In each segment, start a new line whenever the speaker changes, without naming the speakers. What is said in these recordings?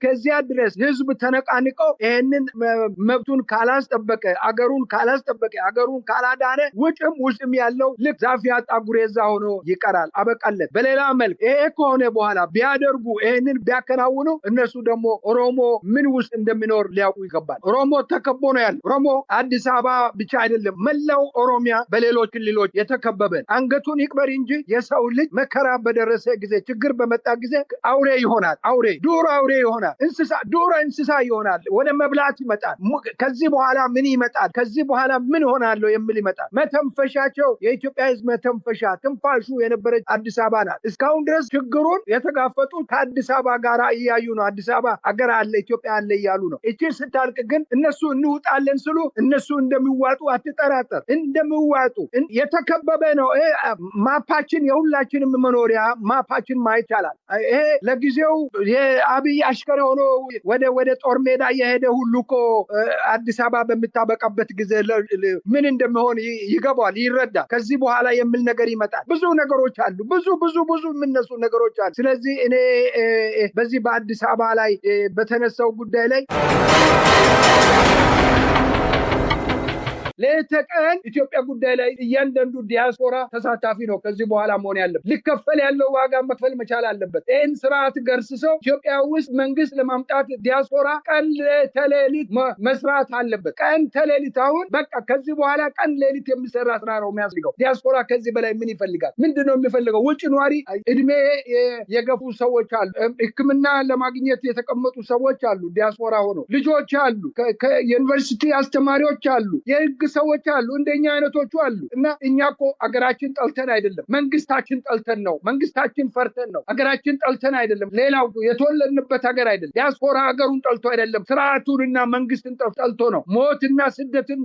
እስከዚያ ድረስ ህዝብ ተነቃንቀው ይሄንን መብቱን ካላስጠበቀ አገሩን ካላዳነ ውጭም ያለው ልክ ዛፍ ያጣ ጉሬዛ ሆኖ ይቀራል። አበቃለት። በሌላ መልክ ይሄ ከሆነ በኋላ ቢያደርጉ ይሄንን ቢያከናውኑ እነሱ ደግሞ ኦሮሞ ምን ውስጥ እንደሚኖር ሊያውቁ ይገባል። ኦሮሞ ተከቦ ነው ያለው። ኦሮሞ አዲስ አበባ ብቻ አይደለም፣ መላው ኦሮሚያ በሌሎች ክልሎች የተከበበ አንገቱን ይቅበር እንጂ የሰው ልጅ መከራ በደረሰ ጊዜ ችግር በመጣ ጊዜ አውሬ ይሆናል። ዱር አውሬ ይሆናል። እንስሳ ይሆናል። ወደ መብላት ይመጣል። ከዚህ በኋላ ምን ይመጣል? ከዚህ በኋላ ምን ሆናለሁ የሚል ይመጣል። መተንፈሻቸው የኢትዮጵያ ህዝብ መተንፈሻ ትንፋሹ የነበረች አዲስ አበባ ናት። እስካሁን ድረስ ችግሩን የተጋፈጡ ከአዲስ አበባ ጋር እያዩ ነው። አዲስ አበባ አገር አለ፣ ኢትዮጵያ አለ እያሉ ነው። እቺ ስታልቅ ግን እነሱ እንውጣለን ስሉ እነሱ እንደሚዋጡ አትጠራጠር። እንደሚዋጡ የተከበበ ነው። ማፓችን የሁላችንም መኖሪያ ማፓችን ማየት ይቻላል። ይሄ ለጊዜው የአብይ አሽከር ሆኖ ወደ ጦር ሜዳ የሄደ ሁሉ እኮ አዲስ አበባ በምታበቃበት ጊዜ ምን እንደሚሆን ይገባዋል፣ ይረዳል። ከዚህ በኋላ የሚል ነገር ይመጣል። ብዙ ነገሮች አሉ። ብዙ የምነሱ ነገሮች አሉ። ስለዚህ እኔ በዚህ በአዲስ አበባ ላይ በተነሳው ጉዳይ ላይ ለተቀን ኢትዮጵያ ጉዳይ ላይ እያንዳንዱ ዲያስፖራ ተሳታፊ ነው። ከዚህ በኋላ መሆን ያለበት ሊከፈል ያለው ዋጋ መክፈል መቻል አለበት። ይህን ስርዓት ገርስሰው ኢትዮጵያ ውስጥ መንግስት ለማምጣት ዲያስፖራ ቀን ተሌሊት መስራት አለበት። ቀን ተሌሊት። አሁን በቃ ከዚህ በኋላ ቀን ሌሊት የሚሰራ ስራ ነው የሚያስፈልገው። ዲያስፖራ ከዚህ በላይ ምን ይፈልጋል? ምንድነው የሚፈልገው? ውጭ ኗሪ እድሜ የገፉ ሰዎች አሉ። ሕክምና ለማግኘት የተቀመጡ ሰዎች አሉ። ዲያስፖራ ሆኖ ልጆች አሉ። ከዩኒቨርሲቲ አስተማሪዎች አሉ። የህግ ሰዎች አሉ። እንደኛ አይነቶቹ አሉ። እና እኛ እኮ አገራችን ጠልተን አይደለም፣ መንግስታችን ጠልተን ነው። መንግስታችን ፈርተን ነው። አገራችን ጠልተን አይደለም። ሌላው የተወለድንበት ሀገር አይደለም። ዲያስፖራ ሀገሩን ጠልቶ አይደለም፣ ስርዓቱንና መንግስትን ጠልቶ ነው። ሞትና ስደትን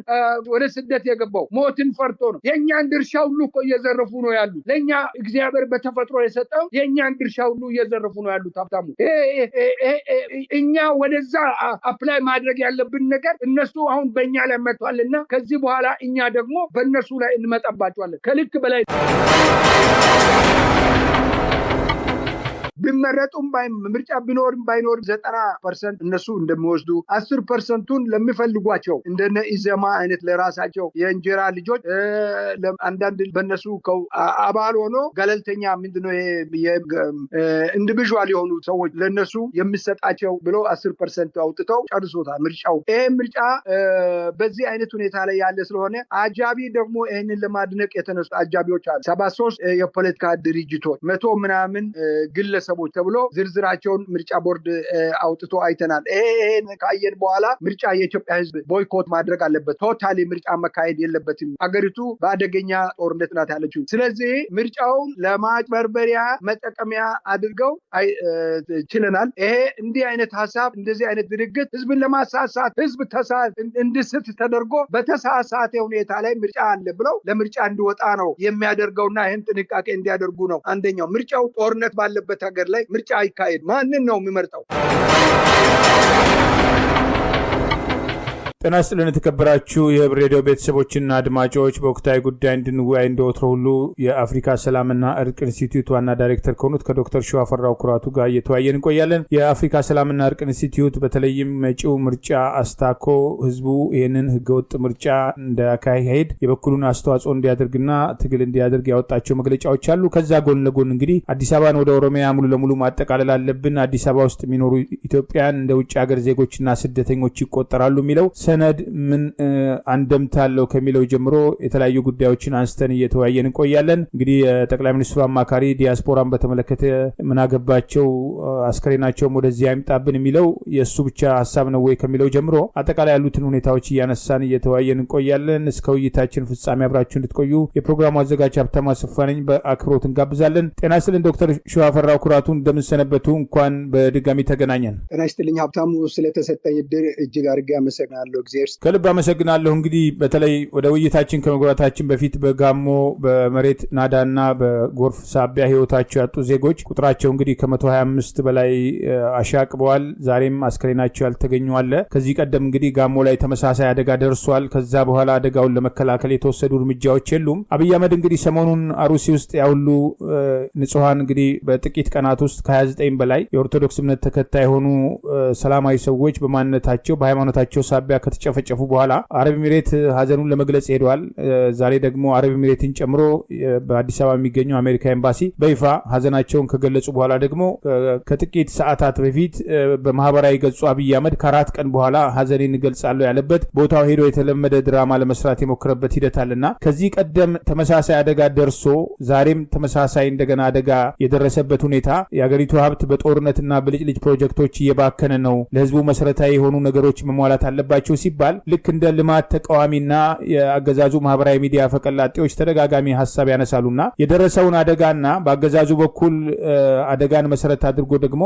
ወደ ስደት የገባው ሞትን ፈርቶ ነው። የእኛን ድርሻ ሁሉ እኮ እየዘረፉ ነው ያሉ። ለእኛ እግዚአብሔር በተፈጥሮ የሰጠው የእኛን ድርሻ ሁሉ እየዘረፉ ነው ያሉት። ሀብታሙ እኛ ወደዛ አፕላይ ማድረግ ያለብን ነገር እነሱ አሁን በእኛ ላይ መጥቷልና ከዚህ በኋላ እኛ ደግሞ በእነሱ ላይ እንመጣባቸዋለን። ከልክ በላይ ቢመረጡም ምርጫ ቢኖርም ባይኖርም 90% እነሱ እንደሚወስዱ 10%ቱን ለሚፈልጓቸው እንደነ ኢዘማ አይነት ለራሳቸው የእንጀራ ልጆች አንዳንድ በእነሱ አባል ሆኖ ገለልተኛ ምንድነው ኢንዲቪዥዋል የሆኑ ሰዎች ለነሱ የሚሰጣቸው ብሎ 10% አውጥተው ጨርሶታል ምርጫው። ይሄ ምርጫ በዚህ አይነት ሁኔታ ላይ ያለ ስለሆነ አጃቢ ደግሞ ይሄንን ለማድነቅ የተነሱ አጃቢዎች አሉ። 73 የፖለቲካ ድርጅቶች 100 ምናምን ግለሰቦች ተብሎ ዝርዝራቸውን ምርጫ ቦርድ አውጥቶ አይተናል። ይሄን ካየን በኋላ ምርጫ የኢትዮጵያ ህዝብ ቦይኮት ማድረግ አለበት። ቶታሊ ምርጫ መካሄድ የለበትም። አገሪቱ በአደገኛ ጦርነት ናት ያለችው። ስለዚህ ምርጫውን ለማጭበርበሪያ መጠቀሚያ አድርገው ችለናል። ይሄ እንዲህ አይነት ሀሳብ እንደዚህ አይነት ድርጊት ህዝብን ለማሳሳት ህዝብ እንድስት ተደርጎ በተሳሳተ ሁኔታ ላይ ምርጫ አለ ብለው ለምርጫ እንዲወጣ ነው የሚያደርገውና ይህን ጥንቃቄ እንዲያደርጉ ነው። አንደኛው ምርጫው ጦርነት ባለበት ሀገር ላይ ምርጫ አይካሄድ። ማንን ነው የሚመርጠው?
ጤና ይስጥልን የተከበራችሁ የህብር ሬዲዮ ቤተሰቦችና አድማጮች፣ በወቅታዊ ጉዳይ እንድንወያይ እንደወትሮ ሁሉ የአፍሪካ ሰላምና እርቅ ኢንስቲትዩት ዋና ዳይሬክተር ከሆኑት ከዶክተር ሸዋፈራው ኩራቱ ጋር እየተወያየን እንቆያለን። የአፍሪካ ሰላምና እርቅ ኢንስቲትዩት በተለይም መጪው ምርጫ አስታኮ ህዝቡ ይህንን ህገወጥ ምርጫ እንዳያካሄድ የበኩሉን አስተዋጽኦ እንዲያደርግና ትግል እንዲያደርግ ያወጣቸው መግለጫዎች አሉ። ከዛ ጎን ለጎን እንግዲህ አዲስ አበባን ወደ ኦሮሚያ ሙሉ ለሙሉ ማጠቃለል አለብን፣ አዲስ አበባ ውስጥ የሚኖሩ ኢትዮጵያን እንደ ውጭ ሀገር ዜጎችና ስደተኞች ይቆጠራሉ የሚለው ሰነድ ምን አንደምታ አለው ከሚለው ጀምሮ የተለያዩ ጉዳዮችን አንስተን እየተወያየን እንቆያለን። እንግዲህ የጠቅላይ ሚኒስትሩ አማካሪ ዲያስፖራን በተመለከተ ምን አገባቸው አስከሬናቸውም ወደዚህ አይምጣብን የሚለው የእሱ ብቻ ሀሳብ ነው ወይ ከሚለው ጀምሮ አጠቃላይ ያሉትን ሁኔታዎች እያነሳን እየተወያየን እንቆያለን። እስከ ውይይታችን ፍጻሜ አብራችሁ እንድትቆዩ የፕሮግራሙ አዘጋጅ ሀብታሙ አሰፋ ነኝ። በአክብሮት እንጋብዛለን። ጤና ይስጥልን ዶክተር ሸዋፈራው ኩራቱ፣ እንደምንሰነበቱ? እንኳን በድጋሚ ተገናኘን።
ጤና ይስጥልኝ ሀብታሙ፣ ስለተሰጠኝ እድል እጅግ አድርጌ አመሰግናለሁ። እግዚአብሔር
ከልብ አመሰግናለሁ። እንግዲህ በተለይ ወደ ውይይታችን ከመግባታችን በፊት በጋሞ በመሬት ናዳና በጎርፍ ሳቢያ ህይወታቸው ያጡ ዜጎች ቁጥራቸው እንግዲህ ከ125 በላይ አሻቅበዋል። ዛሬም አስከሬናቸው ያልተገኙ አለ። ከዚህ ቀደም እንግዲህ ጋሞ ላይ ተመሳሳይ አደጋ ደርሷል። ከዛ በኋላ አደጋውን ለመከላከል የተወሰዱ እርምጃዎች የሉም። አብይ አህመድ እንግዲህ ሰሞኑን አሩሲ ውስጥ ያውሉ ንጹሃን እንግዲህ በጥቂት ቀናት ውስጥ ከ29 በላይ የኦርቶዶክስ እምነት ተከታይ የሆኑ ሰላማዊ ሰዎች በማንነታቸው በሃይማኖታቸው ሳቢያ ከተጨፈጨፉ በኋላ አረብ ኤሚሬት ሀዘኑን ለመግለጽ ሄደዋል። ዛሬ ደግሞ አረብ ኤሚሬትን ጨምሮ በአዲስ አበባ የሚገኘው አሜሪካ ኤምባሲ በይፋ ሀዘናቸውን ከገለጹ በኋላ ደግሞ ከጥቂት ሰዓታት በፊት በማህበራዊ ገጹ አብይ አህመድ ከ4 ቀን በኋላ ሀዘኔን እገልጻለሁ ያለበት ቦታው ሄዶ የተለመደ ድራማ ለመስራት የሞከረበት ሂደት አለና ከዚህ ቀደም ተመሳሳይ አደጋ ደርሶ ዛሬም ተመሳሳይ እንደገና አደጋ የደረሰበት ሁኔታ የአገሪቱ ሀብት በጦርነትና በልጭልጭ ፕሮጀክቶች እየባከነ ነው፣ ለህዝቡ መሰረታዊ የሆኑ ነገሮች መሟላት አለባቸው ሲባል ልክ እንደ ልማት ተቃዋሚና የአገዛዙ ማህበራዊ ሚዲያ ፈቀላጤዎች ተደጋጋሚ ሀሳብ ያነሳሉና የደረሰውን አደጋና በአገዛዙ በኩል አደጋን መሰረት አድርጎ ደግሞ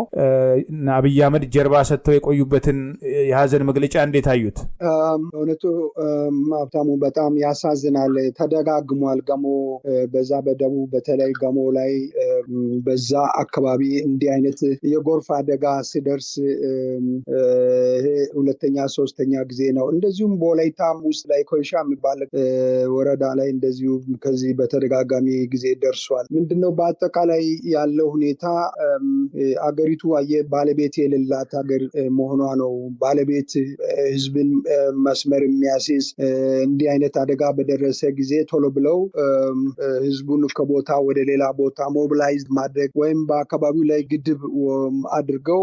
አብይ አህመድ ጀርባ ሰጥተው የቆዩበትን የሀዘን መግለጫ እንዴት አዩት?
እውነቱ ሀብታሙ በጣም ያሳዝናል። ተደጋግሟል። ገሞ በዛ በደቡብ በተለይ ገሞ ላይ በዛ አካባቢ እንዲህ አይነት የጎርፍ አደጋ ሲደርስ ይሄ ሁለተኛ ሶስተኛ ጊዜ ነው። እንደዚሁም በወላይታም ውስጥ ላይ ኮይሻ የሚባል ወረዳ ላይ እንደዚሁ ከዚህ በተደጋጋሚ ጊዜ ደርሷል። ምንድነው በአጠቃላይ ያለው ሁኔታ አገሪቱ ባለቤት የሌላት ሀገር መሆኗ ነው። ባለቤት ህዝብን መስመር የሚያስይዝ እንዲህ አይነት አደጋ በደረሰ ጊዜ ቶሎ ብለው ህዝቡን ከቦታ ወደ ሌላ ቦታ ሞቢላይዝ ማድረግ ወይም በአካባቢው ላይ ግድብ አድርገው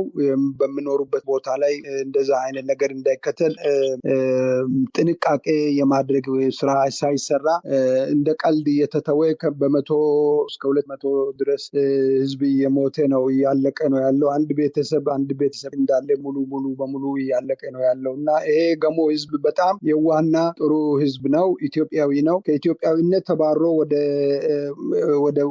በሚኖሩበት ቦታ ላይ እንደዛ አይነት ነገር እንዳይከተል ጥንቃቄ የማድረግ ስራ ሳይሰራ እንደ ቀልድ እየተተወ በ100 እስከ 200 ድረስ ህዝብ እየሞተ ነው፣ እያለቀ ነው ያለው። አንድ ቤተሰብ እንዳለ ሙሉ በሙሉ እያለቀ ነው ያለው እና ይሄ ገሞ ህዝብ በጣም የዋና ጥሩ ህዝብ ነው። ኢትዮጵያዊ ነው። ከኢትዮጵያዊነት ተባሮ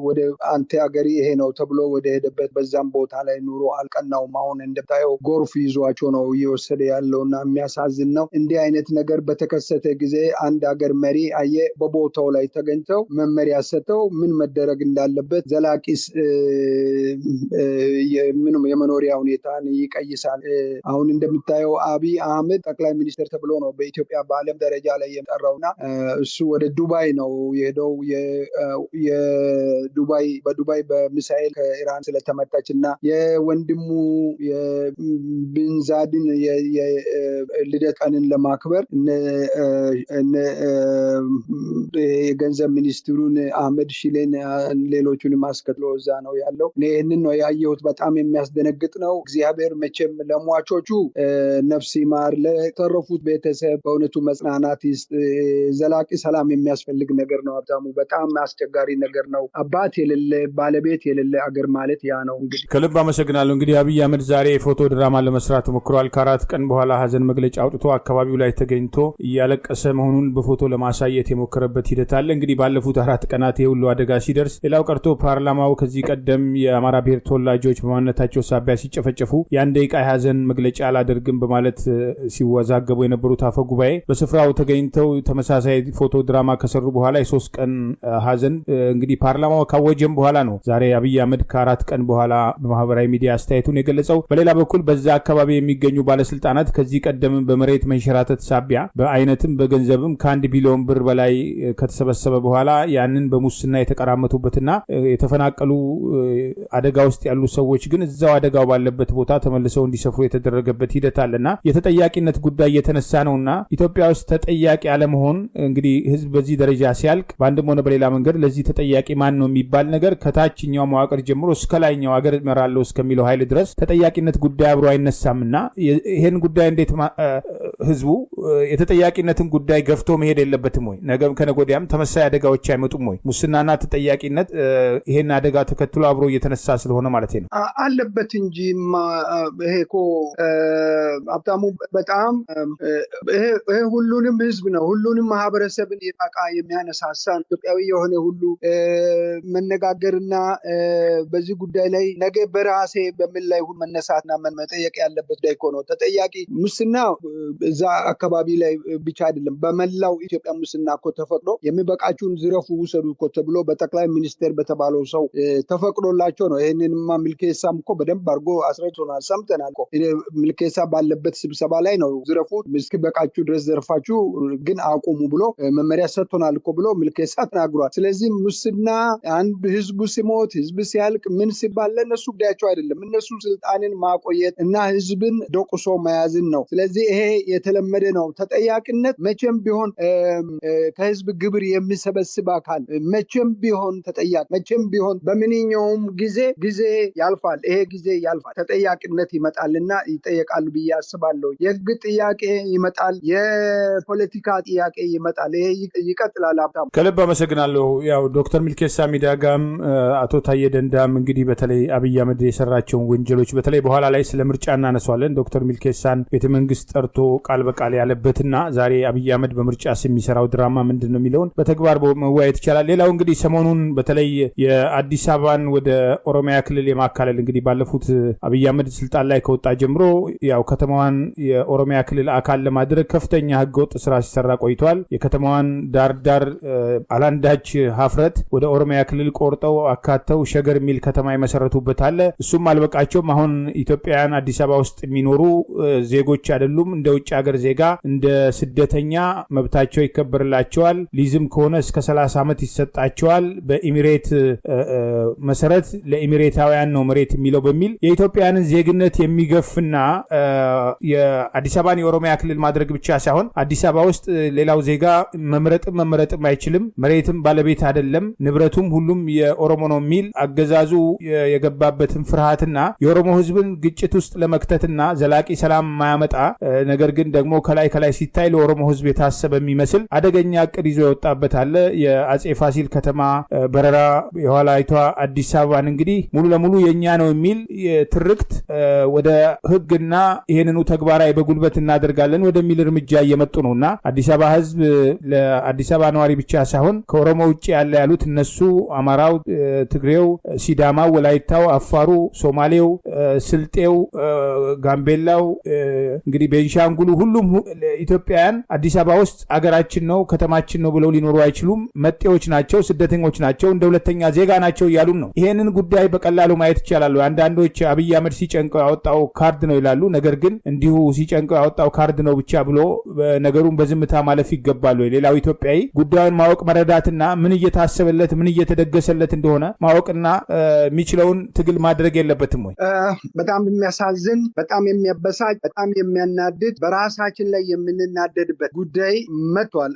ወደ አንተ ሀገሪ ይሄ ነው ተብሎ ወደ ሄደበት በዛም ቦታ ላይ ኑሮ አልቀናውም። አሁን እንደምታየው ጎርፍ ይዟቸው ነው እየወሰደ ያለውና የሚያሳዝን ነው። እንዲህ አይነት ነገር በተከሰተ ጊዜ አንድ ሀገር መሪ በቦታው ላይ ተገኝተው መመሪያ ሰጥተው ምን መደረግ እንዳለበት ዘላቂስ የመኖሪያ ሁኔታን ይቀይሳል። አሁን እንደምታየው አብይ አህመድ ጠቅላይ ሚኒስትር ተብሎ ነው በኢትዮጵያ በዓለም ደረጃ ላይ የጠራውና እሱ ወደ ዱባይ ነው የሄደው። በዱባይ በሚሳኤል ከኢራን ስለተመታች እና የወንድሙ የቢንዛድን የልደት ቀንን ለማክበር የገንዘብ ሚኒስትሩን አህመድ ሺሌን ሌሎቹንም አስከትሎ እዛ ነው ያለው። ይህንን ነው ያየሁት። በጣም የሚያስደነግጥ ነው። እግዚአብሔር መቼም ለሟቾቹ ነፍስ ይማር፣ ለተረፉት ቤተሰብ በእውነቱ መጽናናት ይስጥ። ዘላቂ ሰላም የሚያስፈልግ ነገር ነው ሀብታሙ። በጣም አስቸጋሪ ነገር ነው። አባት የሌለ ባለቤት የሌለ አገር ማለት ያ ነው። እንግዲህ
ከልብ አመሰግናለሁ። እንግዲህ አብይ አህመድ ዛሬ የፎቶ ድራማ ለመስራት ሞክሯል። ከ4 ቀን በኋላ ሀዘን መግለጫ አውጥቶ አካባቢው ላይ ተገኝቶ እያለቀሰ መሆኑን በፎቶ ለማሳየት የሞከረበት ሂደት አለ። እንግዲህ ባለፉት 4 ቀናት የሁሉ አደጋ ሲደርስ ሌላው ቀርቶ ፓርላማው ከዚህ ቀደም የአማራ ብሔር ተወላጆች በማንነታቸው ሳቢያ ሲጨፈጨፉ የ1 ደቂቃ የሀዘን መግለጫ አላደርግም በማለት ሲወዛገቡ የነበሩት አፈ ጉባኤ በስፍራው ተገኝተው ተመሳሳይ ፎቶ ድራማ ከሰሩ በኋላ የ3 ቀን ሀዘን እንግዲህ ፓርላማው ካወጀም በኋላ ነው ዛሬ አብይ አህመድ ከ4 ቀን በኋላ በማህበራዊ ሚዲያ አስተያየቱን የገለጸው። በሌላ በኩል በዛ አካባቢ የሚገኙ ባለስልጣናት ከዚህ ቀደም በመሬት መንሸራተት ሳቢያ በአይነትም በገንዘብም ከ1 ቢሊዮን ብር በላይ ከተሰበሰበ በኋላ ያንን በሙስና የተቀራመቱበትና የተፈናቀሉ አደጋ ውስጥ ያሉ ሰዎች ግን እዛው አደጋው ባለበት ቦታ ተመልሰው እንዲሰፍሩ የተደረገበት ሂደት አለና የተጠያቂነት ጉዳይ የተነሳ ነውና ኢትዮጵያ ውስጥ ተጠያቂ አለመሆን እንግዲህ ህዝብ በዚህ ደረጃ ሲያልቅ በአንድም ሆነ በሌላ መንገድ ለዚህ ተጠያቂ ማን ነው የሚባል ነገር ከታችኛው መዋቅር ጀምሮ እስከ ላይኛው ሀገር እመራለሁ እስከሚለው ኃይል ድረስ ተጠያቂነት ጉዳይ አብሮ አይነሳምና ይሄን ጉዳይ እንዴት ህዝቡ የተጠያቂነትን ጉዳይ ገፍቶ መሄድ የለበትም ወይ? ነገም ከነገ ወዲያም ተመሳሳይ አደጋዎች አይመጡም ወይ? ሙስናና ተጠያቂነት ይሄን አደጋ ተከትሎ አብሮ እየተነሳ ስለሆነ ማለት ነው
አለበት እንጂ ይሄ እኮ ሀብታሙ በጣም ይሄ ሁሉንም ህዝብ ነው፣ ሁሉንም ማህበረሰብን የሚያነሳሳ ኢትዮጵያዊ የሆነ ሁሉ መነጋገርና በዚህ ጉዳይ ላይ ነገ በራሴ በምን ላይ መነሳትና መጠየቅ ያለበት ጉዳይ እኮ ነው። ተጠያቂ ሙስና እዛ አካባቢ ላይ ብቻ አይደለም በመላው ኢትዮጵያ ሙስና እኮ ተፈቅዶ የሚበቃችሁን ዝረፉ ውሰዱ እኮ ተብሎ በጠቅላይ ሚኒስቴር በተባለው ሰው ተፈቅዶላቸው ነው። ይህንንማ ሚልኬሳም እኮ በደንብ አድርጎ አስረድቶናል፣ ሰምተናል እኮ። ሚልኬሳ ባለበት ስብሰባ ላይ ነው ዝረፉ እስኪበቃችሁ ድረስ ዘርፋችሁ ግን አቁሙ ብሎ መመሪያ ሰጥቶናል እኮ ብሎ ሚልኬሳ ተናግሯል። ስለዚህ ሙስና አንድ ህዝቡ ሲሞት ህዝብ ሲያልቅ ምን ሲባል ለእነሱ ጉዳያቸው አይደለም። እነሱ ስልጣንን ማቆየት እና ህዝብን ደቁሶ መያዝን ነው። ስለዚህ ይሄ የተለመደ ነው። ተጠያቂነት መቼም ቢሆን ከህዝብ ግብር የሚሰበስብ አካል መቼም ቢሆን ተጠያቂ መቼም ቢሆን በምንኛውም ጊዜ ያልፋል። ይሄ ጊዜ ያልፋል፣ ተጠያቂነት ይመጣልና ይጠየቃሉ ብዬ አስባለሁ። የህግ ጥያቄ ይመጣል፣ የፖለቲካ ጥያቄ ይመጣል። ይሄ ይቀጥላል። ሀብታሙ
ከልብ አመሰግናለሁ። ያው ዶክተር ሚልኬሳ ሚዳጋም አቶ ታዬ ደንዳም እንግዲህ በተለይ አብይ አህመድ የሰራቸውን ወንጀሎች በተለይ በኋላ ላይ ስለ ምርጫ እናነሳዋለን። ዶክተር ሚልኬሳን ቤተመንግስት ጠርቶ ቃል በቃል ያለበትና ዛሬ አብይ አህመድ በምርጫ የሚሰራው ድራማ ምንድን ነው የሚለውን በተግባር መወያየት ይቻላል። ሌላው እንግዲህ ሰሞኑን በተለይ የአዲስ አበባን ወደ ኦሮሚያ ክልል የማካለል እንግዲህ ባለፉት አብይ አህመድ ስልጣን ላይ ከወጣ ጀምሮ ያው ከተማዋን የኦሮሚያ ክልል አካል ለማድረግ ከፍተኛ ህገወጥ ስራ ሲሰራ ቆይቷል። የከተማዋን ዳር አላንዳች ሀፍረት ወደ ኦሮሚያ ክልል ቆርጠው አካተው ሸገር የሚል ከተማ የመሰረቱበት አለ። እሱም አልበቃቸውም። አሁን ኢትዮጵያውያን አዲስ አበባ ውስጥ የሚኖሩ ዜጎች አይደሉም። እንደ ውጭ ሀገር ዜጋ እንደ ስደተኛ መብታቸው ይከበርላቸዋል። ሊዝም ከሆነ እስከ 30 ዓመት ይሰጣቸዋል። በኢሚሬት መሰረት ለኢሚሬታውያን ነው መሬት የሚለው በሚል የኢትዮጵያንን ዜግነት የሚገፍና የአዲስ አበባን የኦሮሚያ ክልል ማድረግ ብቻ ሳይሆን አዲስ አበባ ውስጥ ሌላው ዜጋ መመረጥም አይችልም። መሬትም ባለቤት አይደለም። ንብረቱም ሁሉም የኦሮሞ ነው የሚል አገዛዙ የገባበትን ፍርሃትና የኦሮሞ ህዝብን ግጭት ውስጥ ለመክተትና ዘላቂ ሰላም ማያመጣ ነገር ግን ደግሞ ከላይ ሲታይ ለኦሮሞ ህዝብ የታሰበ የሚመስል አደገኛ እቅድ ይዞ የወጣበት አለ። የአጼ ፋሲል ከተማ በረራ የኋላይቷ አዲስ አበባን እንግዲህ ሙሉ ለሙሉ የኛ ነው የሚል ትርክት ወደ ህግና ይሄንኑ ተግባራዊ በጉልበት እናደርጋለን ወደሚል እርምጃ እየመጡ ነውና አዲስ አበባ ህዝብ ለአዲስ አበባ ነዋሪ ብቻ ሳይሆን ከኦሮሞ ውጭ ያሉት እነሱ አማራው፣ ትግሬው፣ ሲዳማው፣ ወላይታው፣ አፋሩ፣ ሶማሌው፣ ስልጤው፣ ጋምቤላው እንግዲህ ቤንሻንጉሉ ሁሉም ኢትዮጵያውያን አዲስ አበባ ውስጥ አገራችን ነው ከተማችን ነው ብለው ሊኖሩ አይችሉም። መጤዎች ናቸው፣ ስደተኞች ናቸው፣ እንደ ሁለተኛ ዜጋ ናቸው እያሉን ነው። ይሄንን ጉዳይ በቀላሉ ማየት ይቻላል። አንዳንዶች አብይ አህመድ ሲጨንቀው ያወጣው ካርድ ነው ይላሉ። ነገር ግን እንዲሁ ሲጨንቀው ያወጣው ካርድ ነው ብቻ ብሎ ነገሩን በዝምታ ማለፍ ይገባል ወይ? ሌላው ኢትዮጵያዊ ጉዳዩን ማወቅ መረዳትና ምን እየታሰበለት ምን እየተደገሰለት እንደሆነ ማወቅና የሚችለውን ትግል ማድረግ የለበትም ወይ?
በጣም የሚያሳዝን፣ በጣም የሚያበሳጭ፣ በጣም የሚያናድድ በራሳችን ላይ የምንናደድበት ጉዳይ መጥቷል።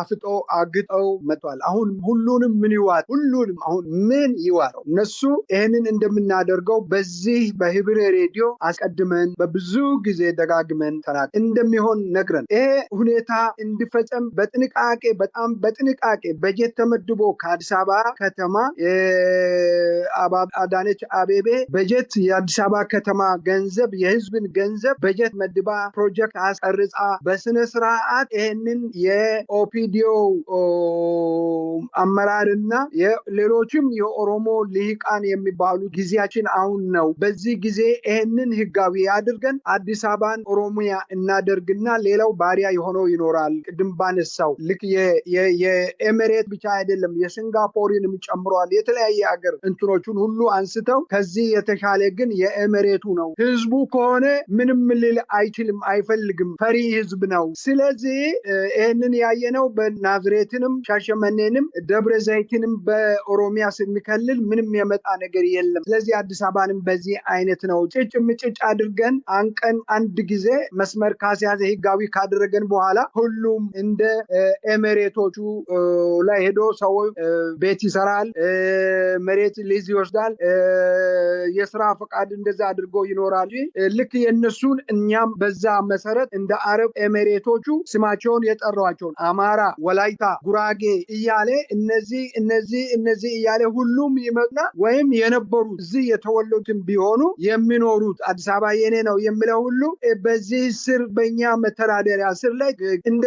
አፍጦ አግጠው መጥቷል። አሁን ሁሉንም ምን ይዋጥ? ሁሉንም አሁን ምን ይዋረው? እነሱ ይህንን እንደምናደርገው በዚህ በህብር ሬዲዮ አስቀድመን በብዙ ጊዜ ደጋግመን ተናግረን እንደሚሆን ነግረን ይሄ ሁኔታ እንዲፈጸም በጥንቃቄ በጣም በጥንቃቄ በጀት ተመድቦ ከአዲስ አበባ ከተማ አዳነች አቤቤ በጀት የአዲስ አበባ ከተማ ገንዘብ የህዝብን ገንዘብ በጀት መድባ ፕሮጀክት አስቀርጻ በስነ ስርዓት ይህንን የኦፒዲዮ አመራርና ሌሎችም የኦሮሞ ልሂቃን የሚባሉ ጊዜያችን አሁን ነው፣ በዚህ ጊዜ ይህንን ህጋዊ አድርገን አዲስ አበባን ኦሮሚያ እናደርግና ሌላው ባሪያ የሆነው ይኖራል። ቅድም ባነሳው ልክ የኤሚሬት ብቻ አይደለም የሲንጋፖርንም ጨምሯል። የተለያየ ሀገር እንትኖቹን ሁሉ አንስተው ከዚህ የተሻለ ግን የኤሚሬቱ ነው። ህዝቡ ከሆነ ምንም ልል አይችልም፣ አይፈልግም፣ ፈሪ ህዝብ ነው። ስለዚህ ይህንን ያየነው በናዝሬትንም ሻሸመኔንም ደብረ ዘይትንም በኦሮሚያ ስንከልል ምንም የመጣ ነገር የለም። ስለዚህ አዲስ አበባንም በዚህ አይነት ነው ጭጭ ምጭጭ አድርገን አንቀን አንድ ጊዜ መስመር ካስያዘ ህጋዊ ካደረገን በኋላ ሁሉም እንደ ኤሚሬቶቹ ላይ ሄዶ ሰው ቤት ይሰራል፣ መሬት ሊዝ ይወስዳል፣ የስራ ፈቃድ እንደዛ አድርጎ ይኖራል። ልክ የነሱን እኛም በዛ መሰረት እንደ አረብ ኤሚሬቶቹ ስማቸውን የጠሯቸውን አማራ፣ ወላይታ፣ ጉራጌ እያለ እነዚህ እያለ ሁሉም ይመጣ ወይም የነበሩት እዚህ የተወለዱትን ቢሆኑ የሚኖሩት አዲስ አበባ የኔ ነው የሚለው ሁሉ በዚህ ስር በእኛ መተዳደሪያ ስር ላይ እንደ